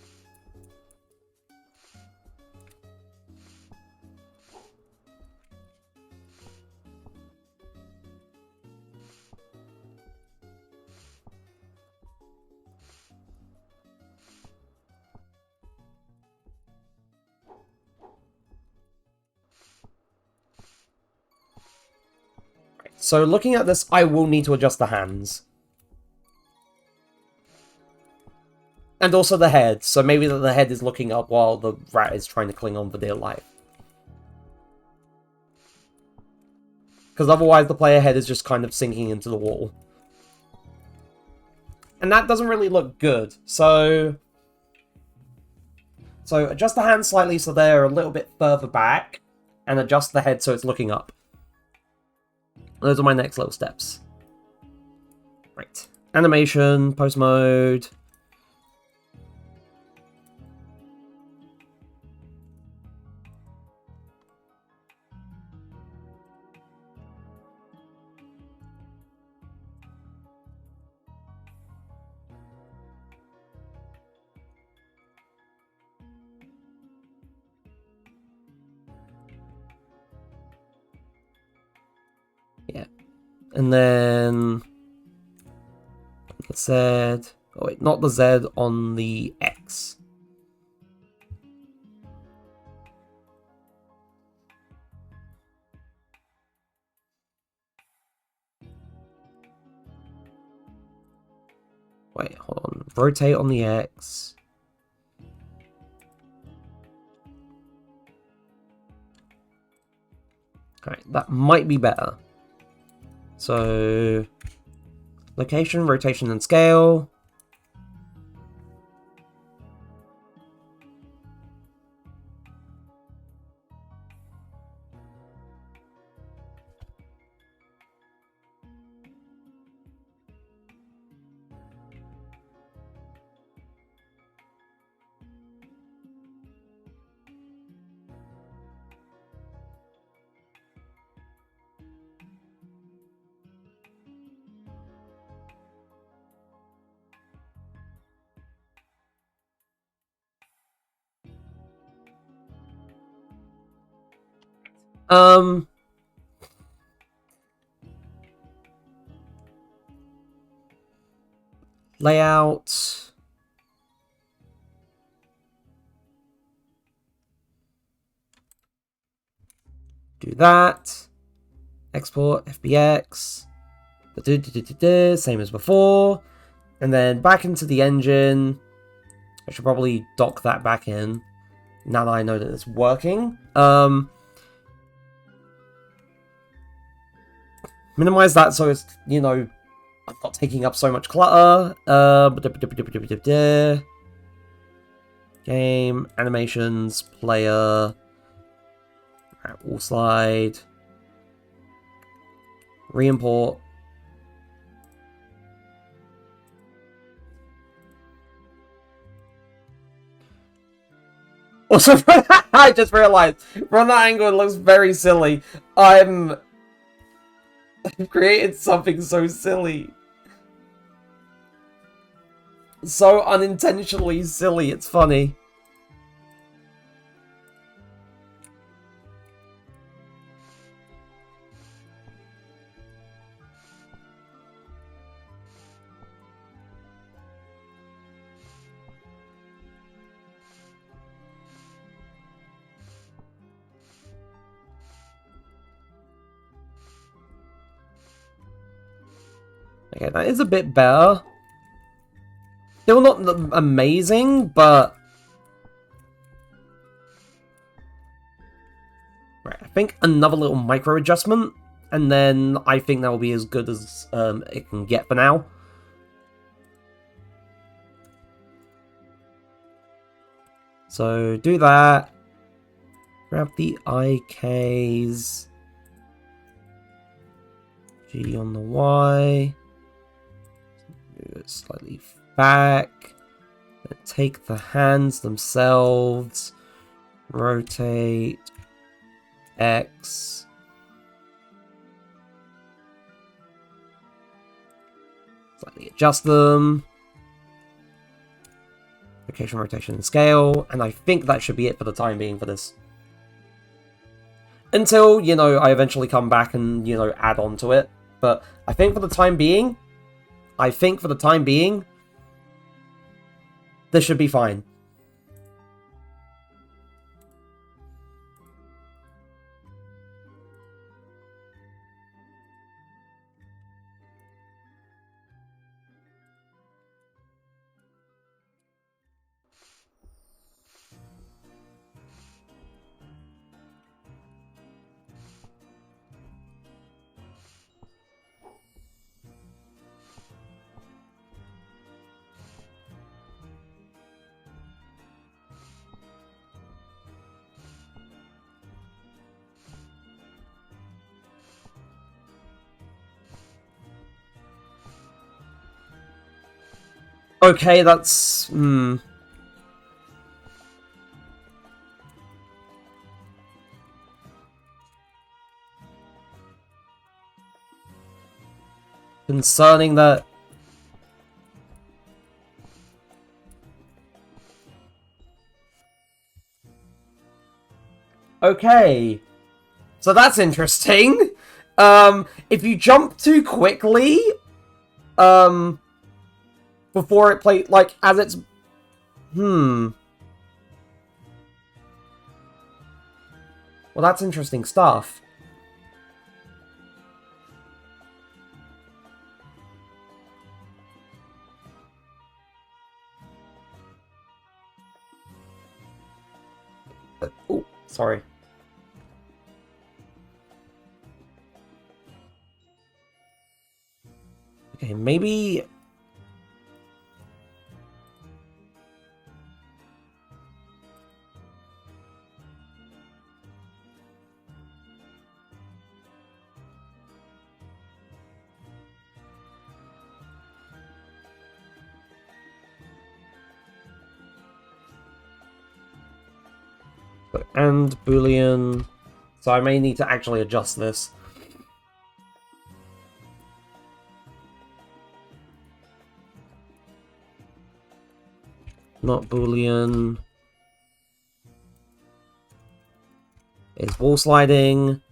So looking at this, I will need to adjust the hands. And also the head, so maybe the head is looking up while the rat is trying to cling on for dear life. Because otherwise the player head is just kind of sinking into the wall. And that doesn't really look good, so adjust the hands slightly so they're a little bit further back, and adjust the head so it's looking up. Those are my next little steps. Right. Animation, post mode. Yeah. And then the Z. Oh wait, not the Z, on the X. Wait, hold on. Rotate on the X. Right, that might be better. So, location, rotation, and scale. Layout. Do that. Export, FBX. Same as before. And then back into the engine. I should probably dock that back in. Now that I know that it's working. Minimize that so it's, you know, I'm not taking up so much clutter. Game, animations, player. All slide. Re-import. Also, I just realized, from that angle it looks very silly. I've created something so silly. So unintentionally silly, it's funny. Okay, that is a bit better. Still not amazing, but... Right, I think another little micro adjustment, and then I think that will be as good as it can get for now. So, do that. Grab the IKs. G on the Y. Move it slightly back. Then take the hands themselves. Rotate. X. Slightly adjust them. Location, rotation, and scale. And I think that should be it for the time being for this. Until, you know, I eventually come back and, you know, add on to it. But I think for the time being, this should be fine. Okay, that's... Concerning that... Okay. So that's interesting. If you jump too quickly, before it plays, like, as it's... Well, that's interesting stuff. Oh, sorry. Maybe... and Boolean. So I may need to actually adjust this. Not Boolean. Is wall sliding.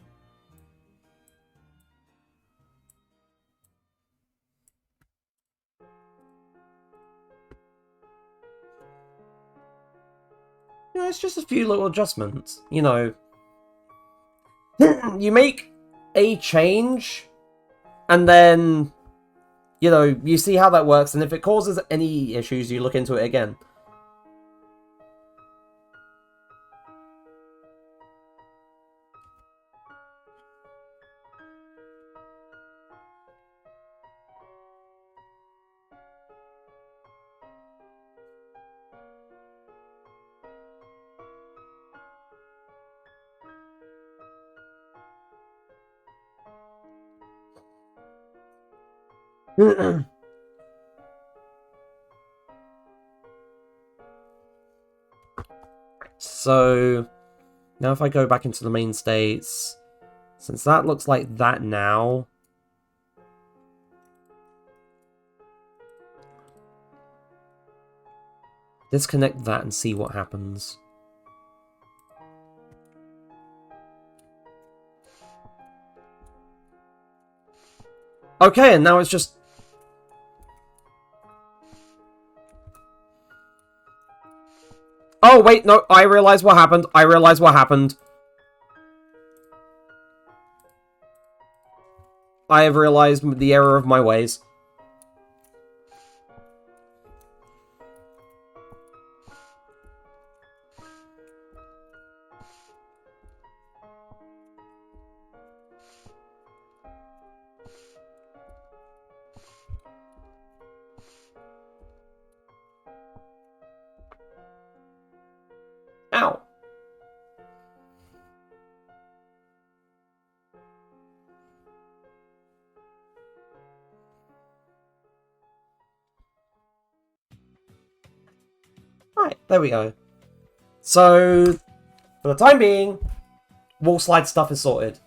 Yeah, it's just a few little adjustments. You know, you make a change, and then, you know, you see how that works, and if it causes any issues, you look into it again. So, now if I go back into the main states, since that looks like that now, disconnect that and see what happens. Okay, and now it's just... Oh, wait, no, I realize what happened. I realize what happened. I have realized the error of my ways. Ow. Right, there we go. So, for the time being, wall slide stuff is sorted.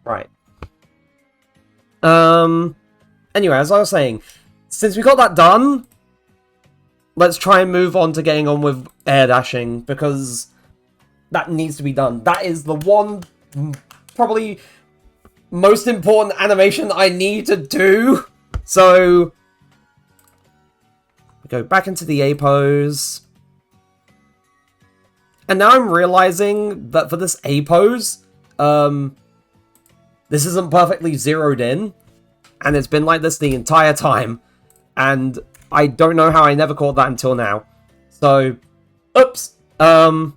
Right. Anyway, as I was saying, since we got that done, let's try and move on to getting on with air dashing, because that needs to be done. That is the one, probably, most important animation I need to do. So, we go back into the A pose. And now I'm realizing that for this A pose, this isn't perfectly zeroed in, and it's been like this the entire time, and I don't know how I never caught that until now. So, oops. It'll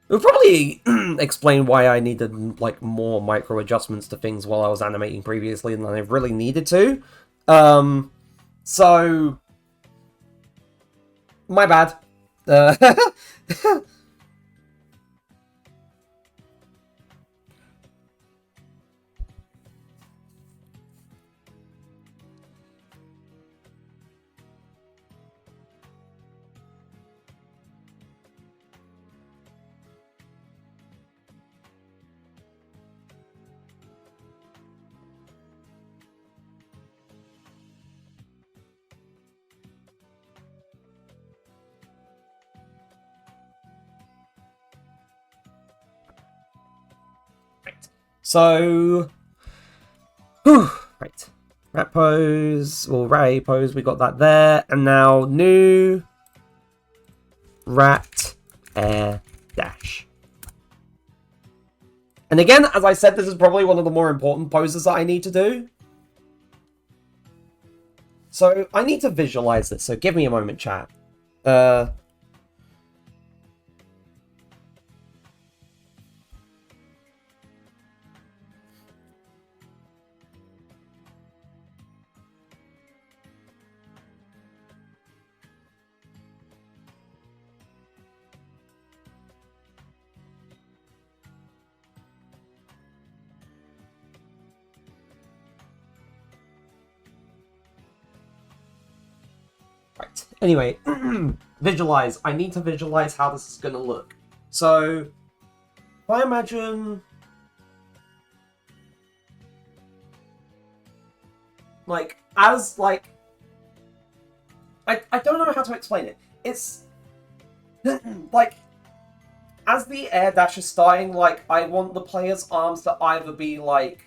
probably explain why I needed, like, more micro adjustments to things while I was animating previously than I really needed to. So, my bad. So, whew, right. Rat pose, or rat A pose, we got that there. And now new rat air dash. And again, as I said, this is probably one of the more important poses that I need to do. So I need to visualize this, so give me a moment, chat. Right. Anyway, visualize. I need to visualize how this is going to look. So, if I imagine... Like, as, like... I don't know how to explain it. It's... like... As the air dash is starting, like, I want the player's arms to either be, like,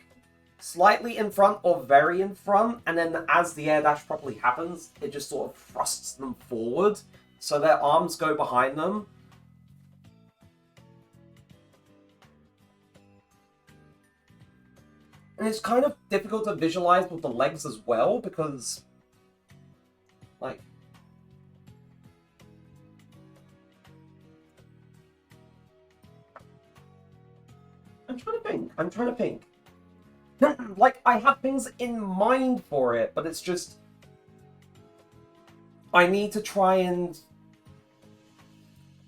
slightly in front or very in front, and then as the air dash properly happens, it just sort of thrusts them forward, so their arms go behind them. And it's kind of difficult to visualize with the legs as well, because, like... I'm trying to think. Like, I have things in mind for it, but it's just... I need to try and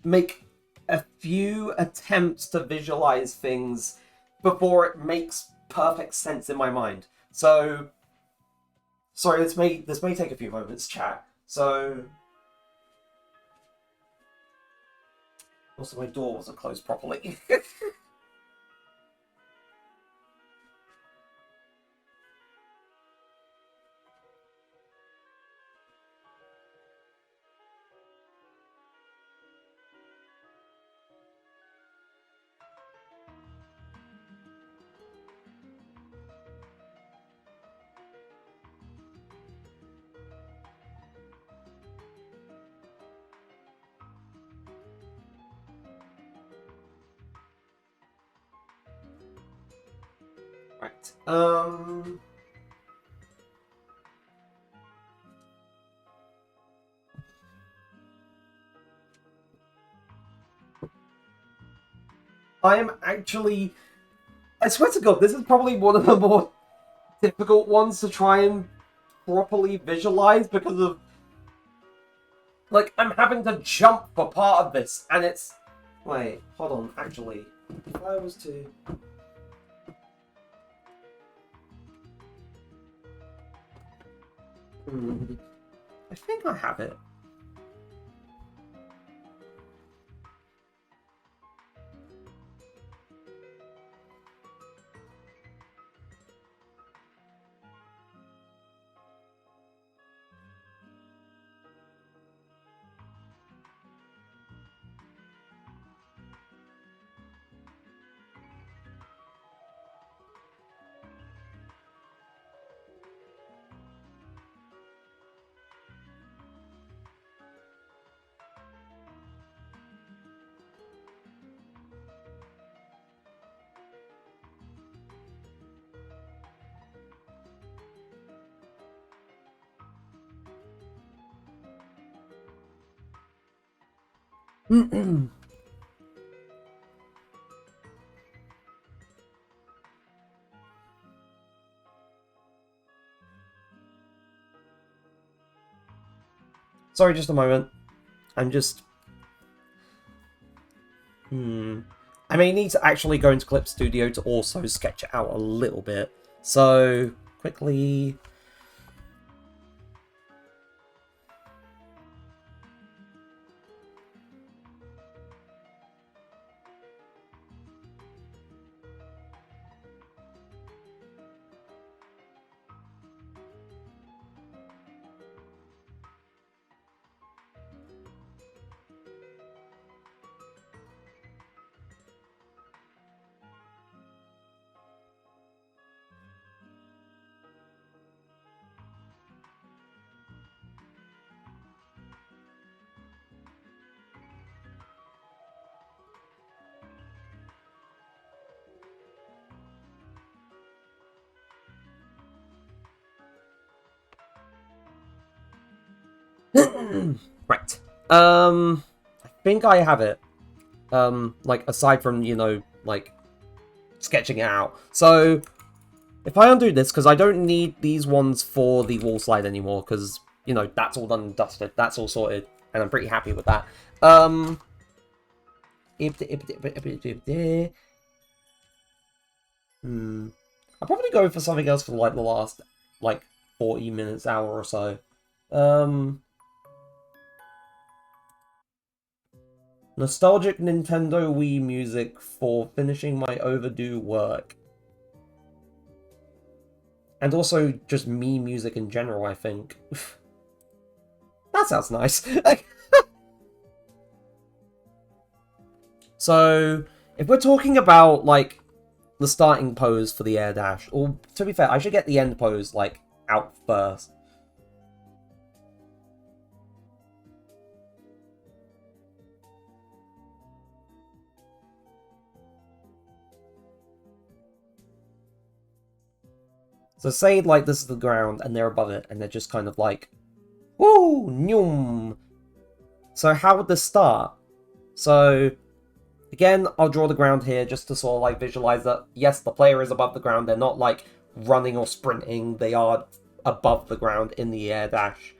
make a few attempts to visualize things before it makes perfect sense in my mind. So... Sorry, this may take a few moments, chat. So... Also, my door wasn't closed properly. Right. I am actually... I swear to God, this is probably one of the more difficult ones to try and properly visualize because of... Like, I'm having to jump for part of this, and it's... Wait, hold on, actually. If I was to... I think I have it. Sorry, just a moment. I'm just... I may need to actually go into Clip Studio to also sketch it out a little bit. So, quickly... Right. I think I have it. Like, aside from, you know, like, sketching it out. So, if I undo this, because I don't need these ones for the wall slide anymore, because, you know, that's all done and dusted. That's all sorted, and I'm pretty happy with that. I'll probably go for something else for, like, the last, like, 40 minutes, hour or so. Nostalgic Nintendo Wii music for finishing my overdue work. And also just me music in general, I think. That sounds nice. So, if we're talking about, like, the starting pose for the air dash, or to be fair, I should get the end pose, like, out first. So say, like, this is the ground, and they're above it, and they're just kind of like, woo, nyum. So how would this start? So, again, I'll draw the ground here just to sort of, like, visualize that, yes, the player is above the ground, they're not, like, running or sprinting, they are above the ground in the air dash.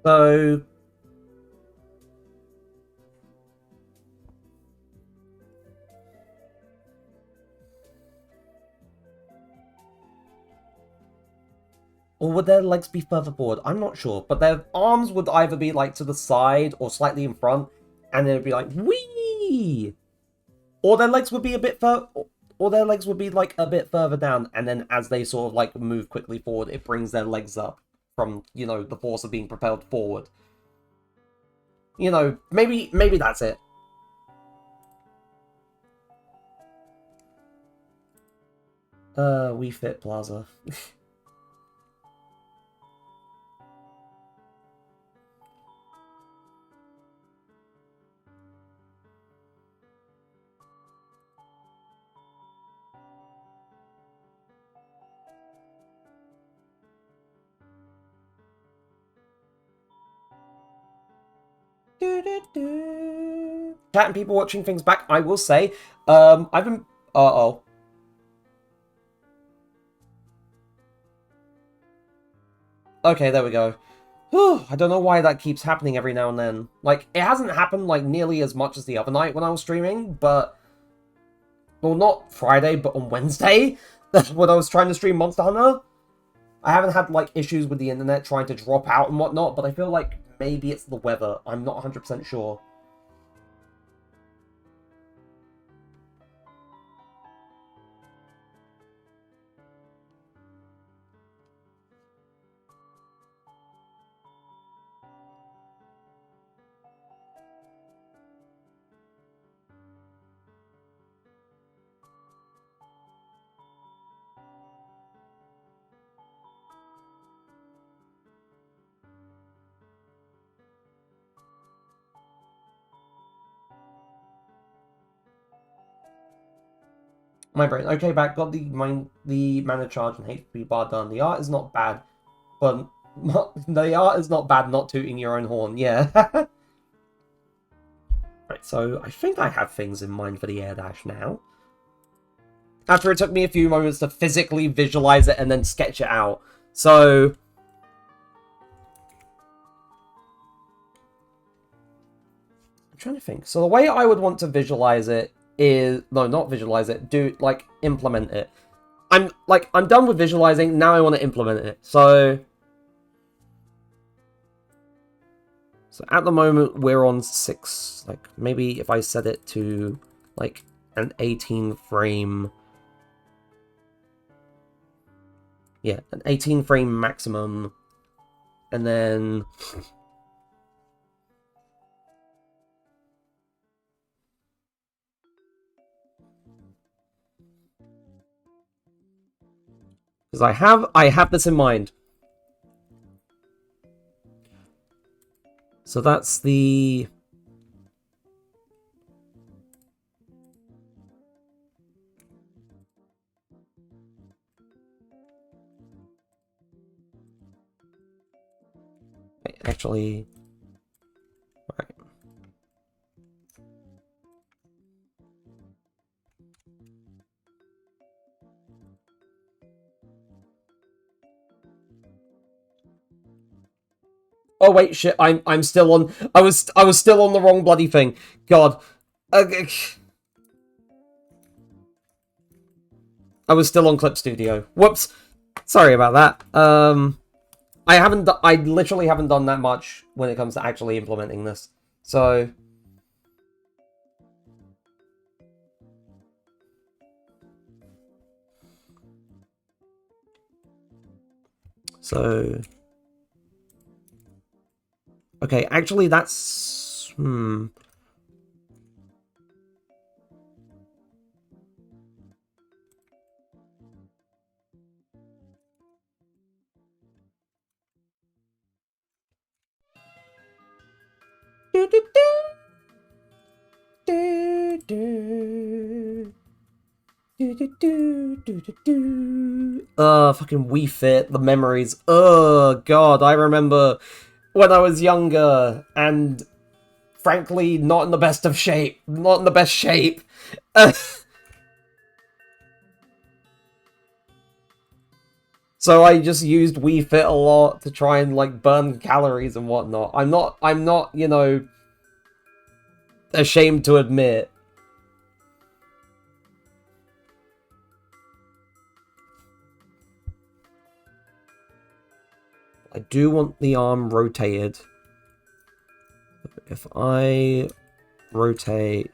So, or would their legs be further forward? I'm not sure, but their arms would either be, like, to the side or slightly in front, and then it'd be like, whee! Or their legs would be a bit or their legs would be, like, a bit further down, and then as they sort of, like, move quickly forward, it brings their legs up from, you know, the force of being propelled forward. You know, maybe that's it. We Fit Plaza. Chat and people watching things back, I will say, I've been... Uh-oh. Okay, there we go. I don't know why that keeps happening every now and then. Like, it hasn't happened, like, nearly as much as the other night when I was streaming, but... Well, not Friday, but on Wednesday, when I was trying to stream Monster Hunter. I haven't had, like, issues with the internet trying to drop out and whatnot, but I feel like maybe it's the weather. I'm not 100% sure. My brain. Okay, back. Got the mana charge and HP bar done. The art is not bad, but the art is not bad. Not tooting your own horn. Yeah. Right, so I think I have things in mind for the air dash now. After it took me a few moments to physically visualize it and then sketch it out. So... I'm trying to think. So the way I would want to visualize it is... No, not visualize it. Implement it. I'm done with visualizing. Now I want to implement it. So at the moment, we're on 6. Like, maybe if I set it to, like, an 18 frame... Yeah, an 18 frame maximum. And then... Because I have this in mind. So that's the... Actually... Right. Oh wait, shit! I'm still on. I was still on the wrong bloody thing. God, I was still on Clip Studio. Whoops. Sorry about that. I literally haven't done that much when it comes to actually implementing this. So. Okay, actually that's... Fucking Wii Fit, the memories. God, I remember when I was younger and frankly not in the best of shape. Not in the best shape. So I just used Wii Fit a lot to try and like burn calories and whatnot. I'm not, you know, ashamed to admit. I do want the arm rotated. If I rotate...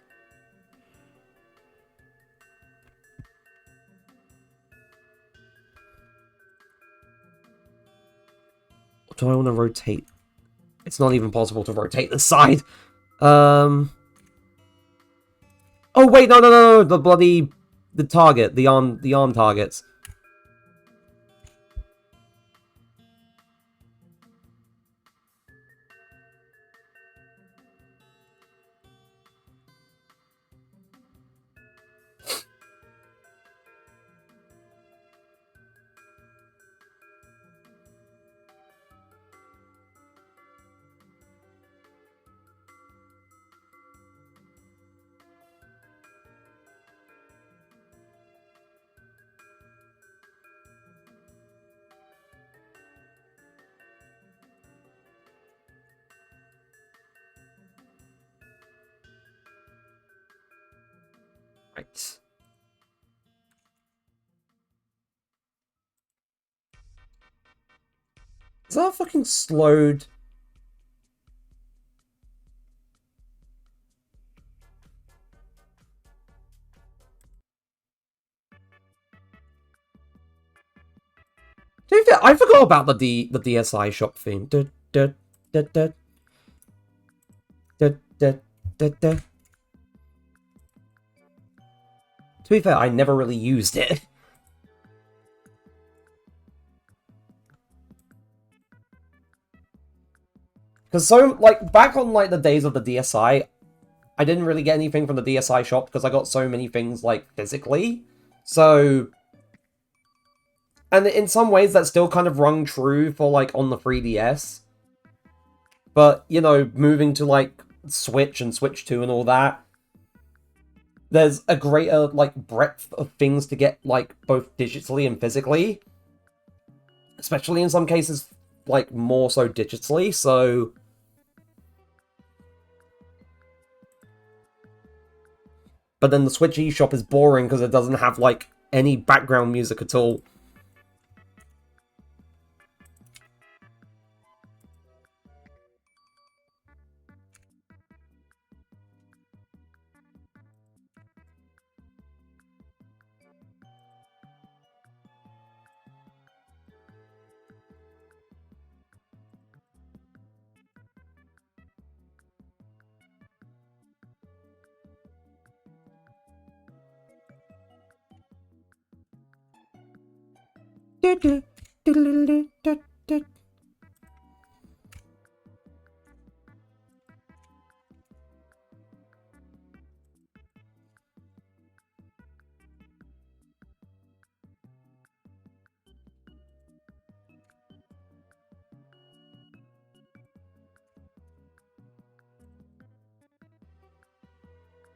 Do I want to rotate? It's not even possible to rotate the side. Oh wait, no, the target, the arm targets. Right. Is that fucking slowed? I forgot about the DSi shop theme. To be fair, I never really used it. Because back on, like, the days of the DSi, I didn't really get anything from the DSi shop because I got so many things, like, physically. So... And in some ways, that still kind of rung true for, like, on the 3DS. But, you know, moving to, like, Switch and Switch 2 and all that, there's a greater, like, breadth of things to get, like, both digitally and physically. Especially in some cases, like, more so digitally, so... But then the Switch eShop is boring because it doesn't have, like, any background music at all.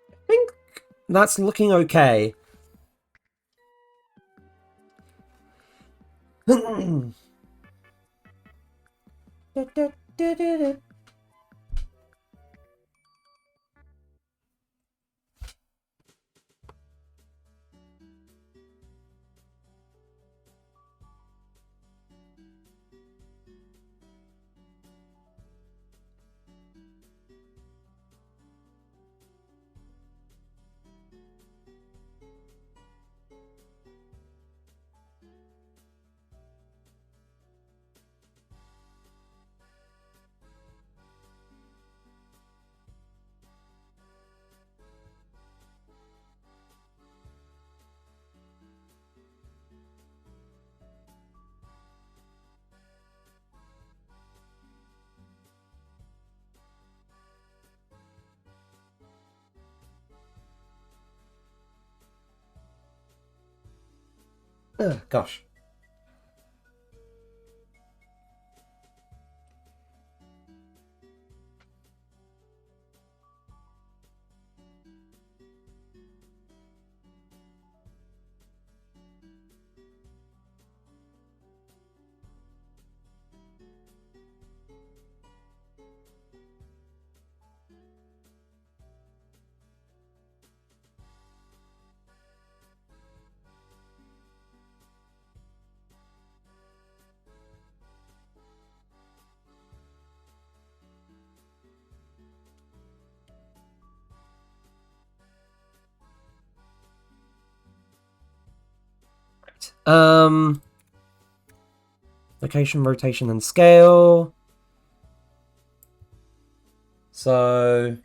I think that's looking okay. Gosh. Location, rotation, and scale. So...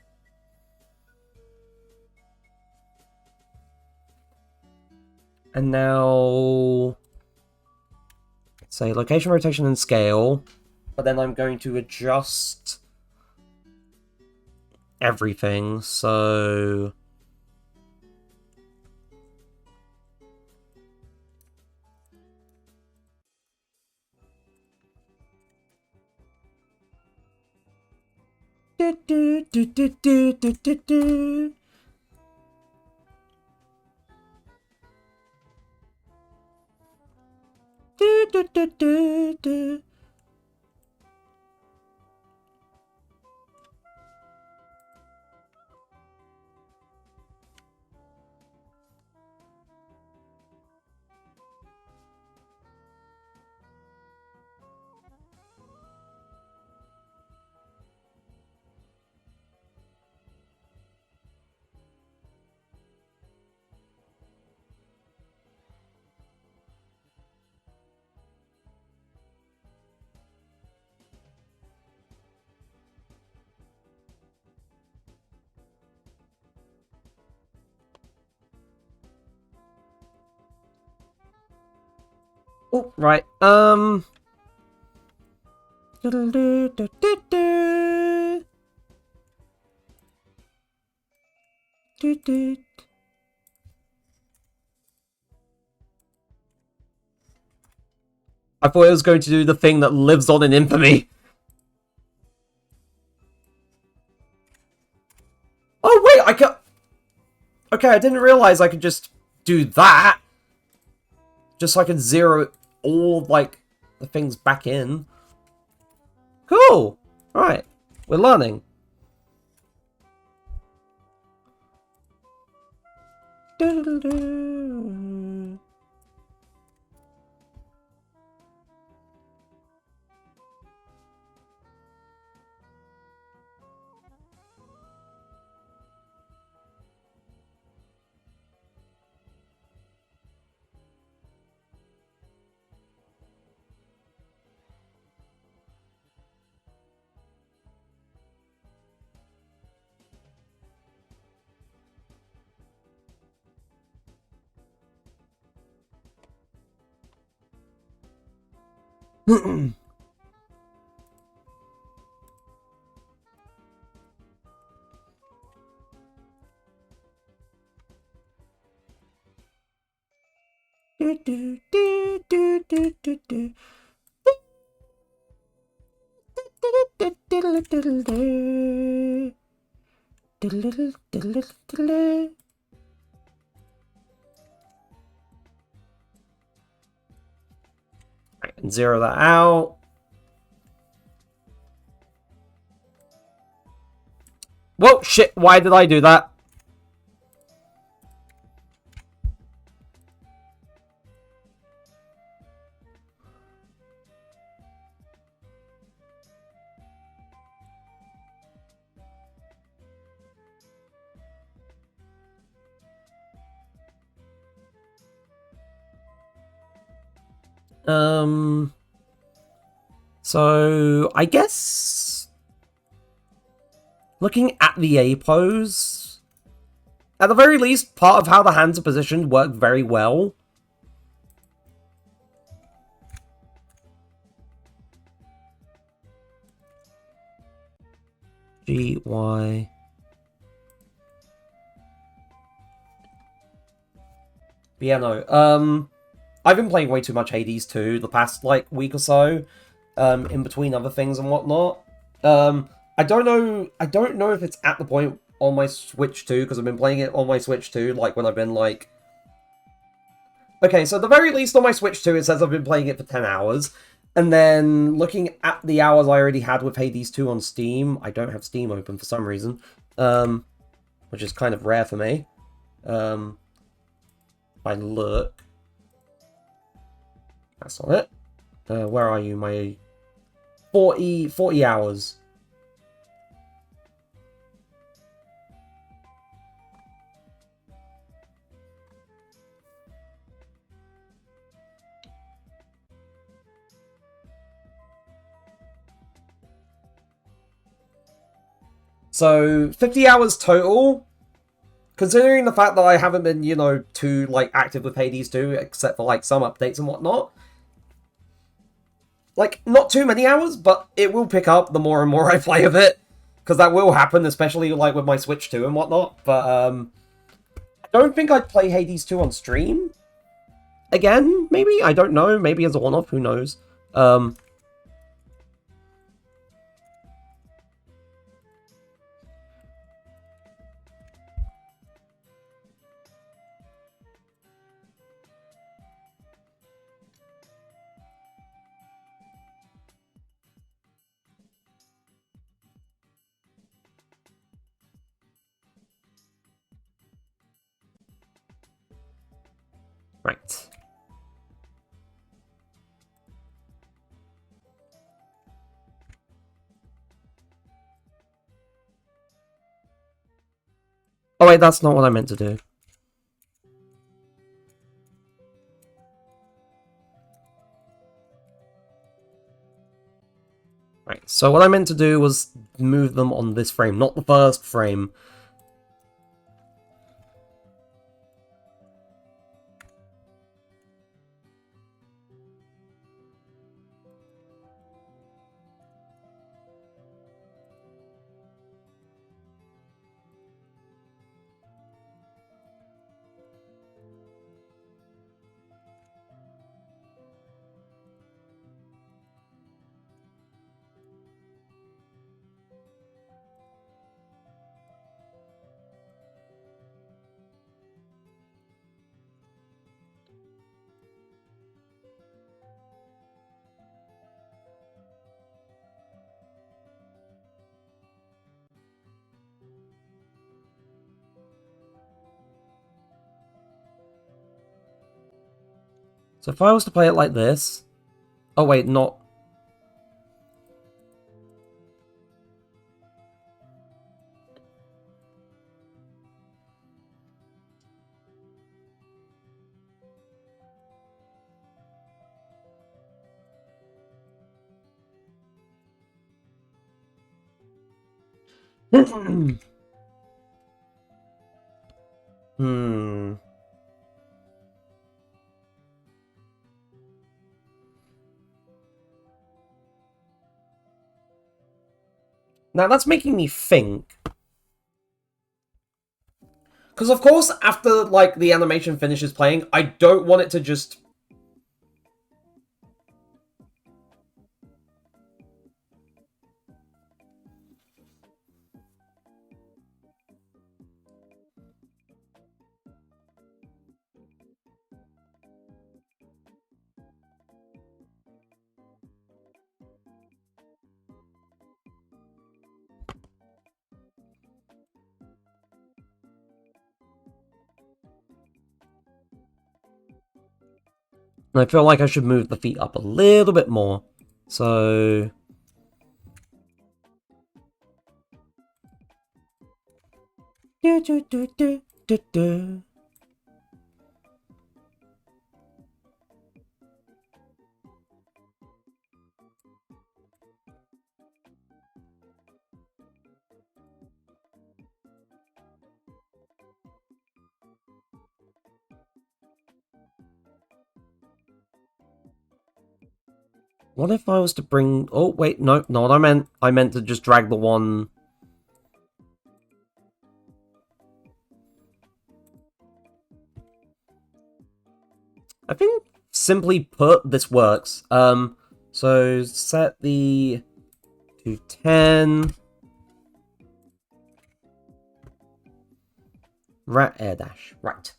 And now... say location, rotation, and scale. But then I'm going to adjust everything, so... Oh, right. I thought it was going to do the thing that lives on in infamy. Oh, wait, I can... Okay, I didn't realize I could just do that. Just so I can zero all, like, the things back in. Cool. Alright, we're learning. And zero that out. Whoa, shit, why did I do that? So I guess looking at the A pose, at the very least, part of how the hands are positioned worked very well. G, Y. But yeah, no. I've been playing way too much Hades 2 the past, like, week or so, in between other things and whatnot. I don't know if it's at the point on my Switch 2, because I've been playing it on my Switch 2, like, when I've been, like... Okay, so at the very least on my Switch 2, it says I've been playing it for 10 hours. And then, looking at the hours I already had with Hades 2 on Steam, I don't have Steam open for some reason, which is kind of rare for me. If I look... That's not it. Where are you? My 40 hours. So, 50 hours total. Considering the fact that I haven't been, you know, too, like, active with Hades 2, except for, like, some updates and whatnot. Like, not too many hours, but it will pick up the more and more I play of it. Because that will happen, especially, like, with my Switch 2 and whatnot. But, I don't think I'd play Hades 2 on stream. Again, maybe? I don't know. Maybe as a one-off, who knows? Right. Oh wait, that's not what I meant to do. Right, so what I meant to do was move them on this frame, not the first frame. So if I was to play it like this... Oh wait, not... Hmm. Now that's making me think. Because of course, after, like, the animation finishes playing, I don't want it to just... I feel like I should move the feet up a little bit more. So... What if I was to bring... Oh, wait, no, not what I meant. I meant to just drag the one... I think, simply put, this works. So set the... to 10... Rat air dash, right.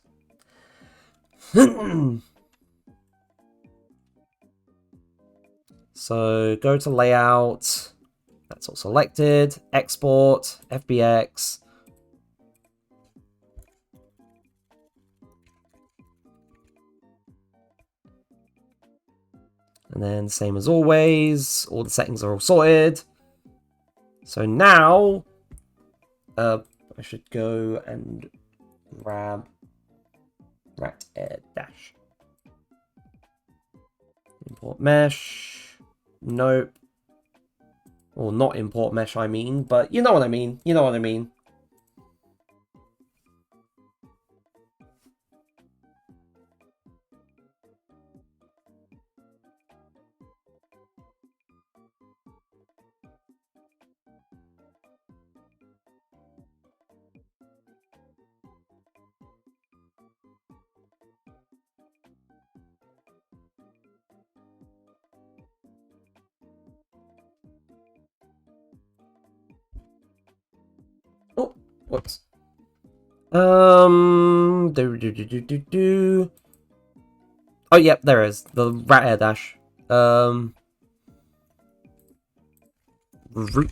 So go to layout, that's all selected, export, FBX. And then same as always, all the settings are all sorted. So now, I should go and grab rat air dash. Import mesh. Nope. Or not import mesh, I mean, but you know what I mean. You know what I mean. Oh, whoops. Oh, yep, there is. The rat air dash. Root.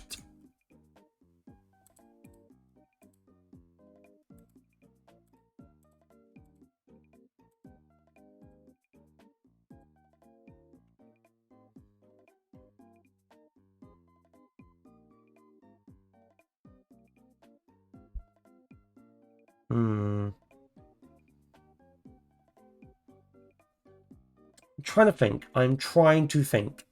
I'm trying to think. I'm trying to think.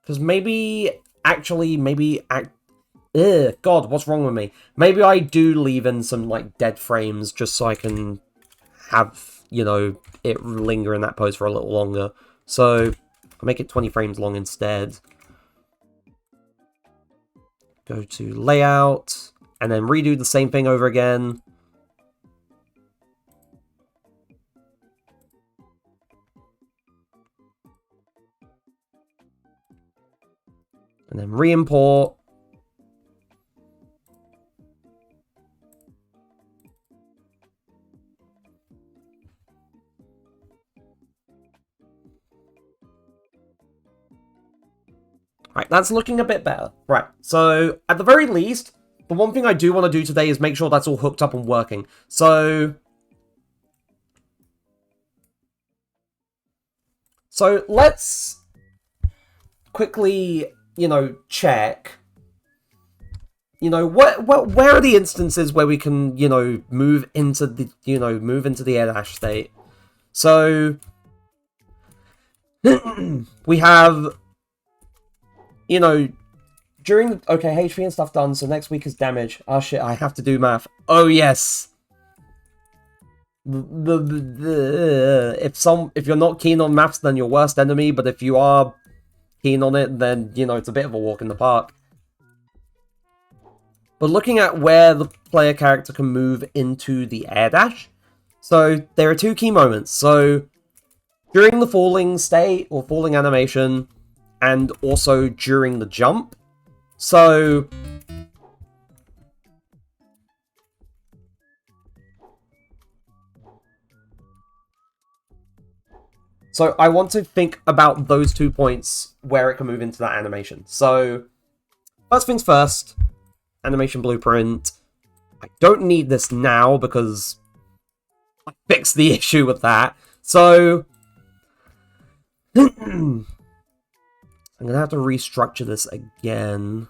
Because maybe, actually, Ugh, God, what's wrong with me? Maybe I do leave in some, like, dead frames just so I can have, you know, it linger in that pose for a little longer. So, I'll make it 20 frames long instead. Go to layout, and then redo the same thing over again. And then re-import. Right, that's looking a bit better. Right, so at the very least, the one thing I do want to do today is make sure that's all hooked up and working. So So let's quickly, check. Where are the instances where we can, move into the air dash state? So we have, during okay, HP and stuff done. So next week is damage. Oh shit, I have to do math. Oh yes. If you're not keen on maths, then your worst enemy. But if you are keen on it, then it's a bit of a walk in the park. But looking at where the player character can move into the air dash, so there are two key moments. So during the falling state or falling animation, and also during the jump. So I want to think about those 2 points where it can move into that animation. So first things first, animation blueprint. I don't need this now because I fixed the issue with that. So I'm going to have to restructure this again.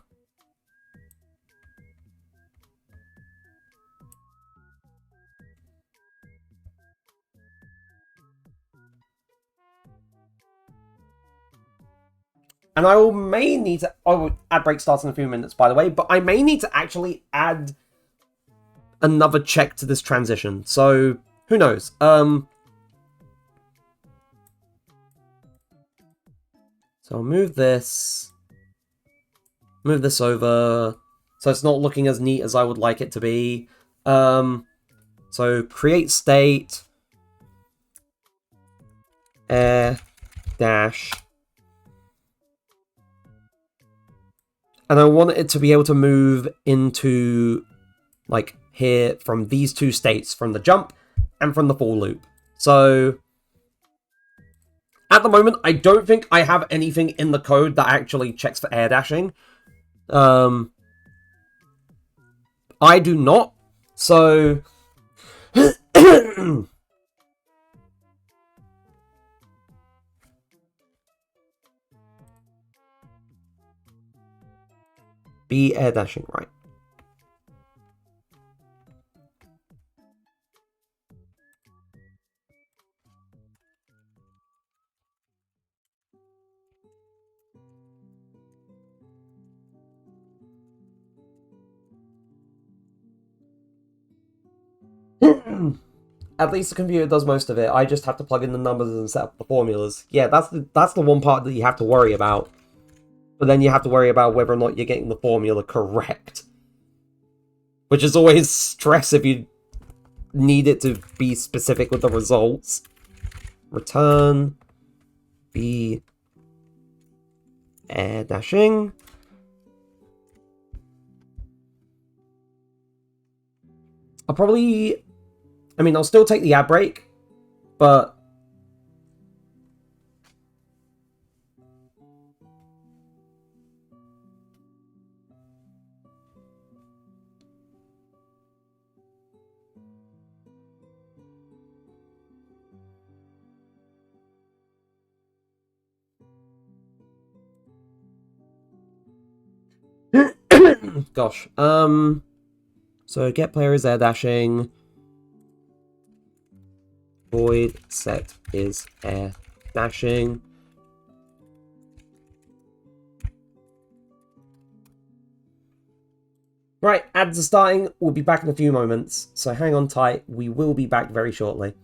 And I may need to... Oh, ad break starts in a few minutes, by the way. But I may need to actually add another check to this transition. So, who knows? So I'll move this. Move this over. So it's not looking as neat as I would like it to be. So create state. Air dash. And I want it to be able to move into, like, here from these two states, from the jump and from the fall loop. So at the moment, I don't think I have anything in the code that actually checks for air dashing. I do not. So be air dashing, right? At least the computer does most of it. I just have to plug in the numbers and set up the formulas. Yeah, that's the one part that you have to worry about. But then you have to worry about whether or not you're getting the formula correct. Which is always stress if you need it to be specific with the results. Return. Be air dashing. I'll still take the ad break, but gosh. So get player is air dashing. Void set is air dashing. Right, ads are starting. We'll be back in a few moments, so hang on tight. We will be back very shortly.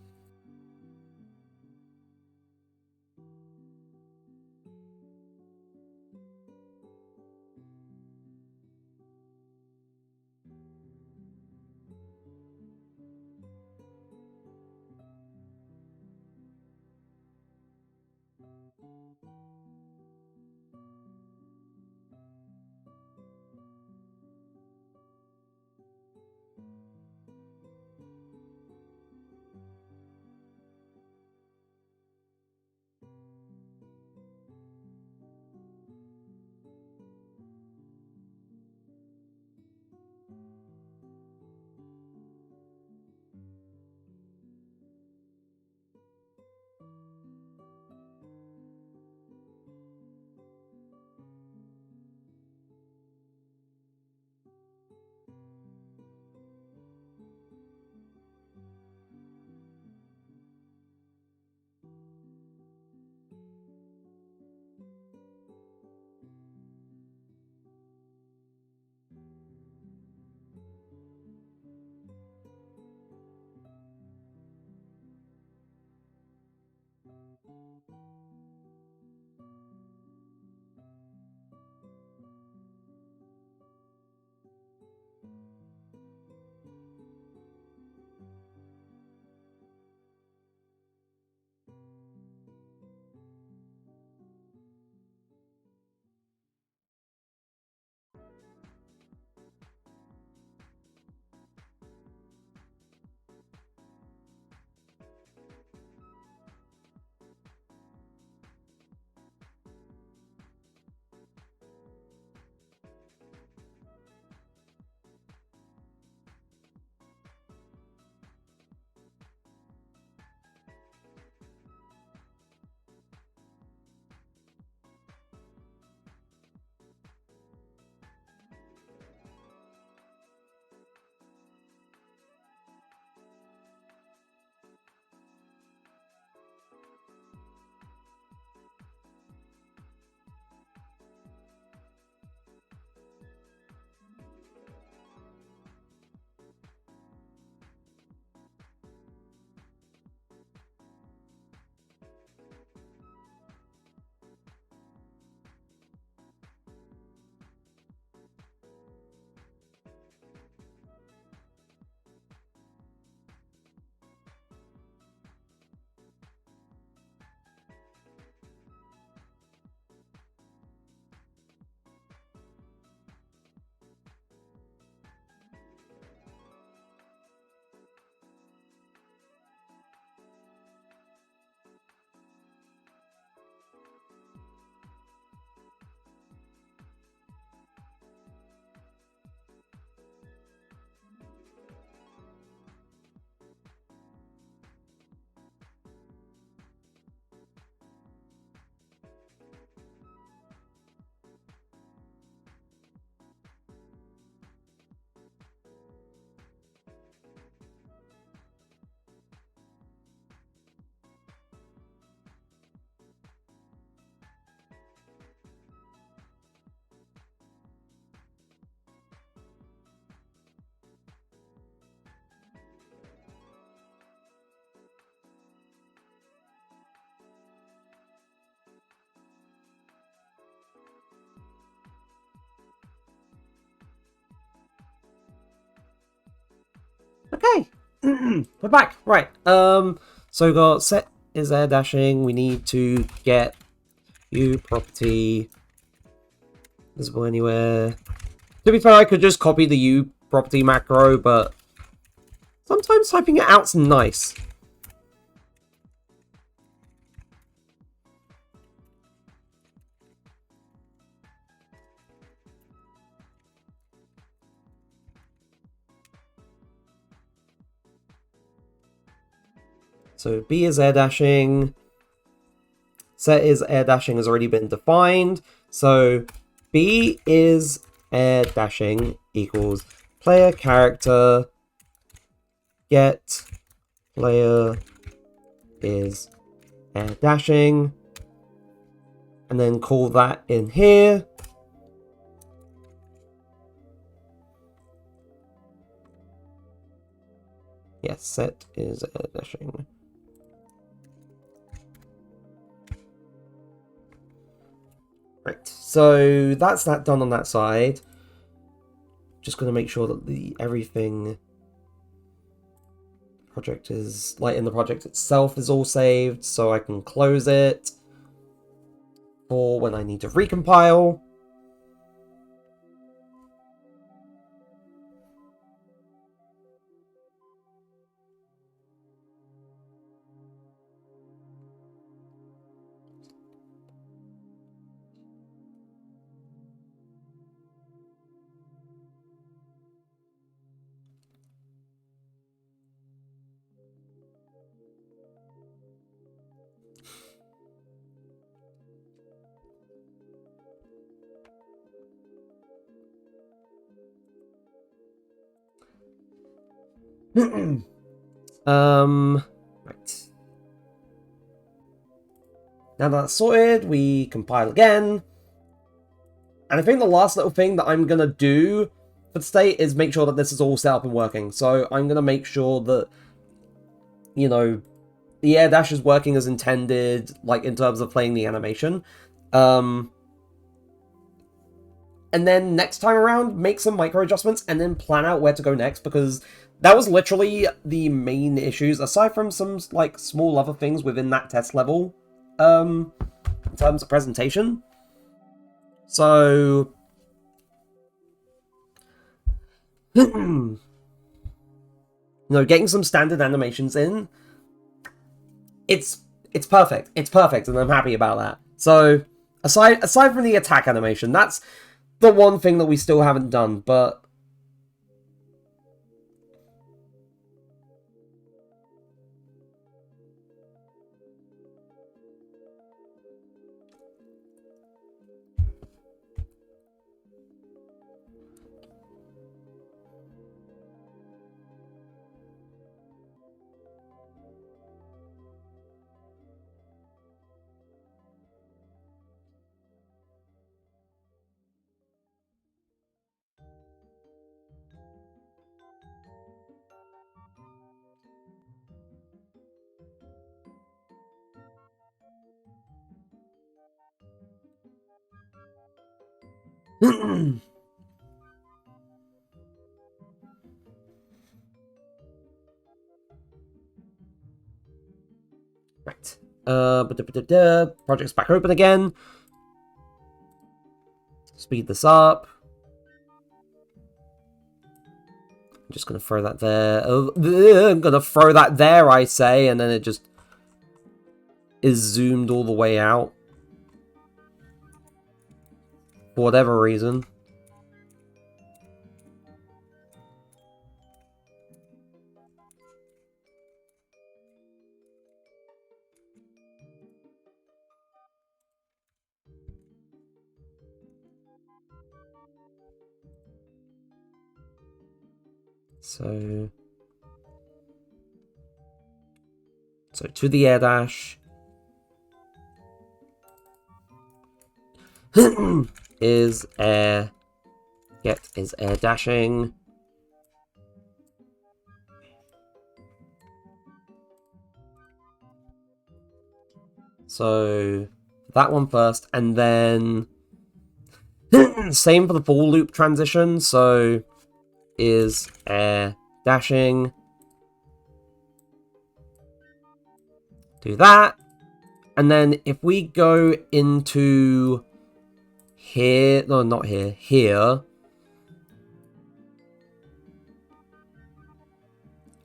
Okay, we're back. Right. So we got set is air dashing. We need to get U property visible anywhere. To be fair, I could just copy the U property macro, but sometimes typing it out's nice. So B is air dashing. Set is air dashing has already been defined. So B is air dashing equals player character get player is air dashing, and then call that in here. Yes, set is air dashing. Right, so that's that done on that side. Just gonna make sure that the everything project is like in the project itself is all saved, so I can close it for when I need to recompile. Right. Now that's sorted, we compile again. And I think the last little thing that I'm gonna do for today is make sure that this is all set up and working. So I'm gonna make sure that, you know, the air dash is working as intended, like, in terms of playing the animation. And then next time around, make some micro adjustments and then plan out where to go next, because that was literally the main issues, aside from some, like, small other things within that test level, in terms of presentation. So... you know, getting some standard animations in, it's perfect. It's perfect, and I'm happy about that. So, aside from the attack animation, that's the one thing that we still haven't done, but... Right. Project's back open again. Speed this up. I'm just gonna throw that there. I'm gonna throw that there, I say, and then it just is zoomed all the way out. For whatever reason. So to the air dash. Is air dashing. So that one first, and then same for the ball loop transition. So is air dashing. Do that. And then if we go into here, no, not here, here.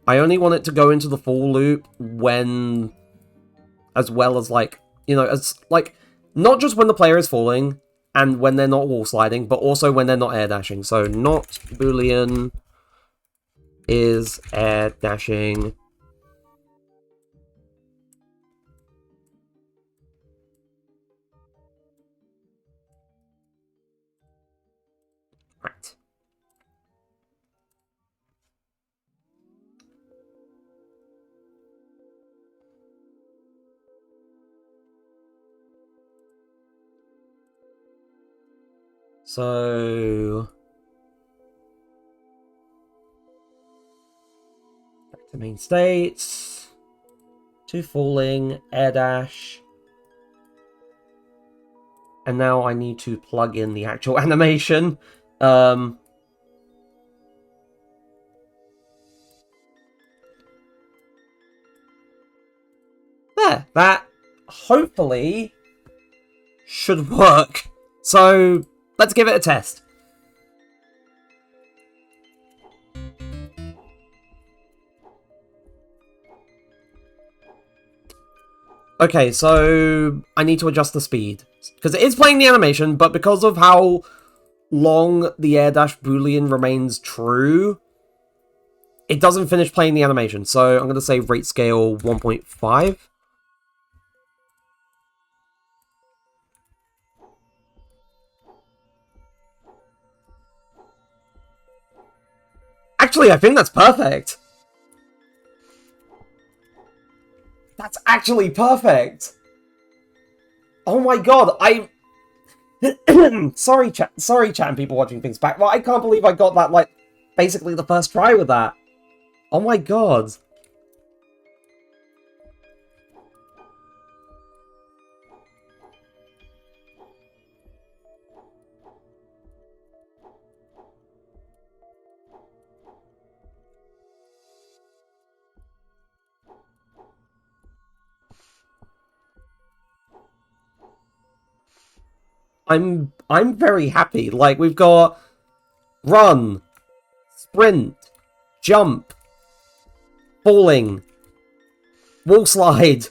I only want it to go into the full loop when, as well as, like, you know, as, like, not just when the player is falling and when they're not wall sliding, but also when they're not air dashing. So not Boolean is air dashing. Right. So back to main states, to falling, air dash, and now I need to plug in the actual animation. There, that hopefully should work. So let's give it a test. Okay, so I need to adjust the speed. Because it is playing the animation, but because of how long the air dash boolean remains true, it doesn't finish playing the animation. So I'm going to say rate scale 1.5. Actually, I think that's perfect. That's actually perfect. Oh my god, I... sorry, chat and people watching things back. Well, I can't believe I got that, like, basically the first try with that. Oh my god. I'm very happy. Like, we've got run, sprint, jump, falling, wall slide.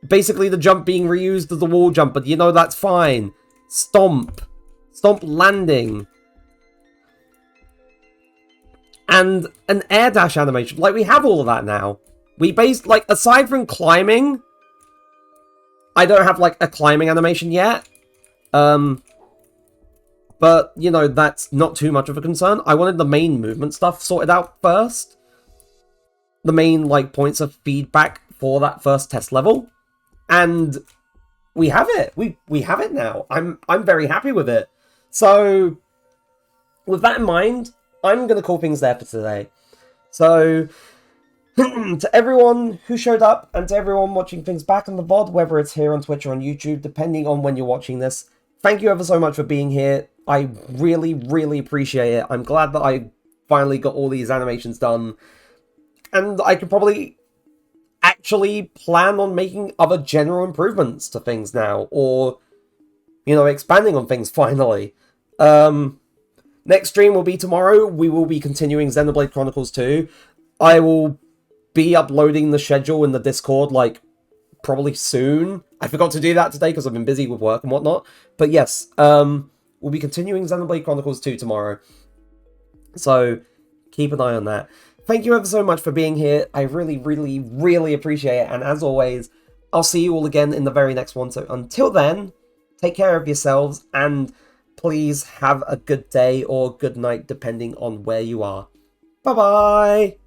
Basically the jump being reused as the wall jump, but you know that's fine. Stomp. Stomp landing. And an air dash animation. Like, we have all of that now. We based, like, aside from climbing, I don't have, like, a climbing animation yet. But, you know, that's not too much of a concern. I wanted the main movement stuff sorted out first. The main, like, points of feedback for that first test level. And we have it. We have it now. I'm very happy with it. So, with that in mind, I'm going to call things there for today. So, to everyone who showed up, and to everyone watching things back on the VOD, whether it's here on Twitch or on YouTube, depending on when you're watching this, thank you ever so much for being here. I really, really appreciate it. I'm glad that I finally got all these animations done. And I could probably actually plan on making other general improvements to things now. Or, you know, expanding on things finally. Next stream will be tomorrow. We will be continuing Xenoblade Chronicles 2. I will be uploading the schedule in the Discord, like, probably soon. I forgot to do that today because I've been busy with work and whatnot. But yes, we'll be continuing Xenoblade Chronicles 2 tomorrow. So, keep an eye on that. Thank you ever so much for being here. I really, really, really appreciate it. And as always, I'll see you all again in the very next one. So until then, take care of yourselves and please have a good day or good night depending on where you are. Bye-bye!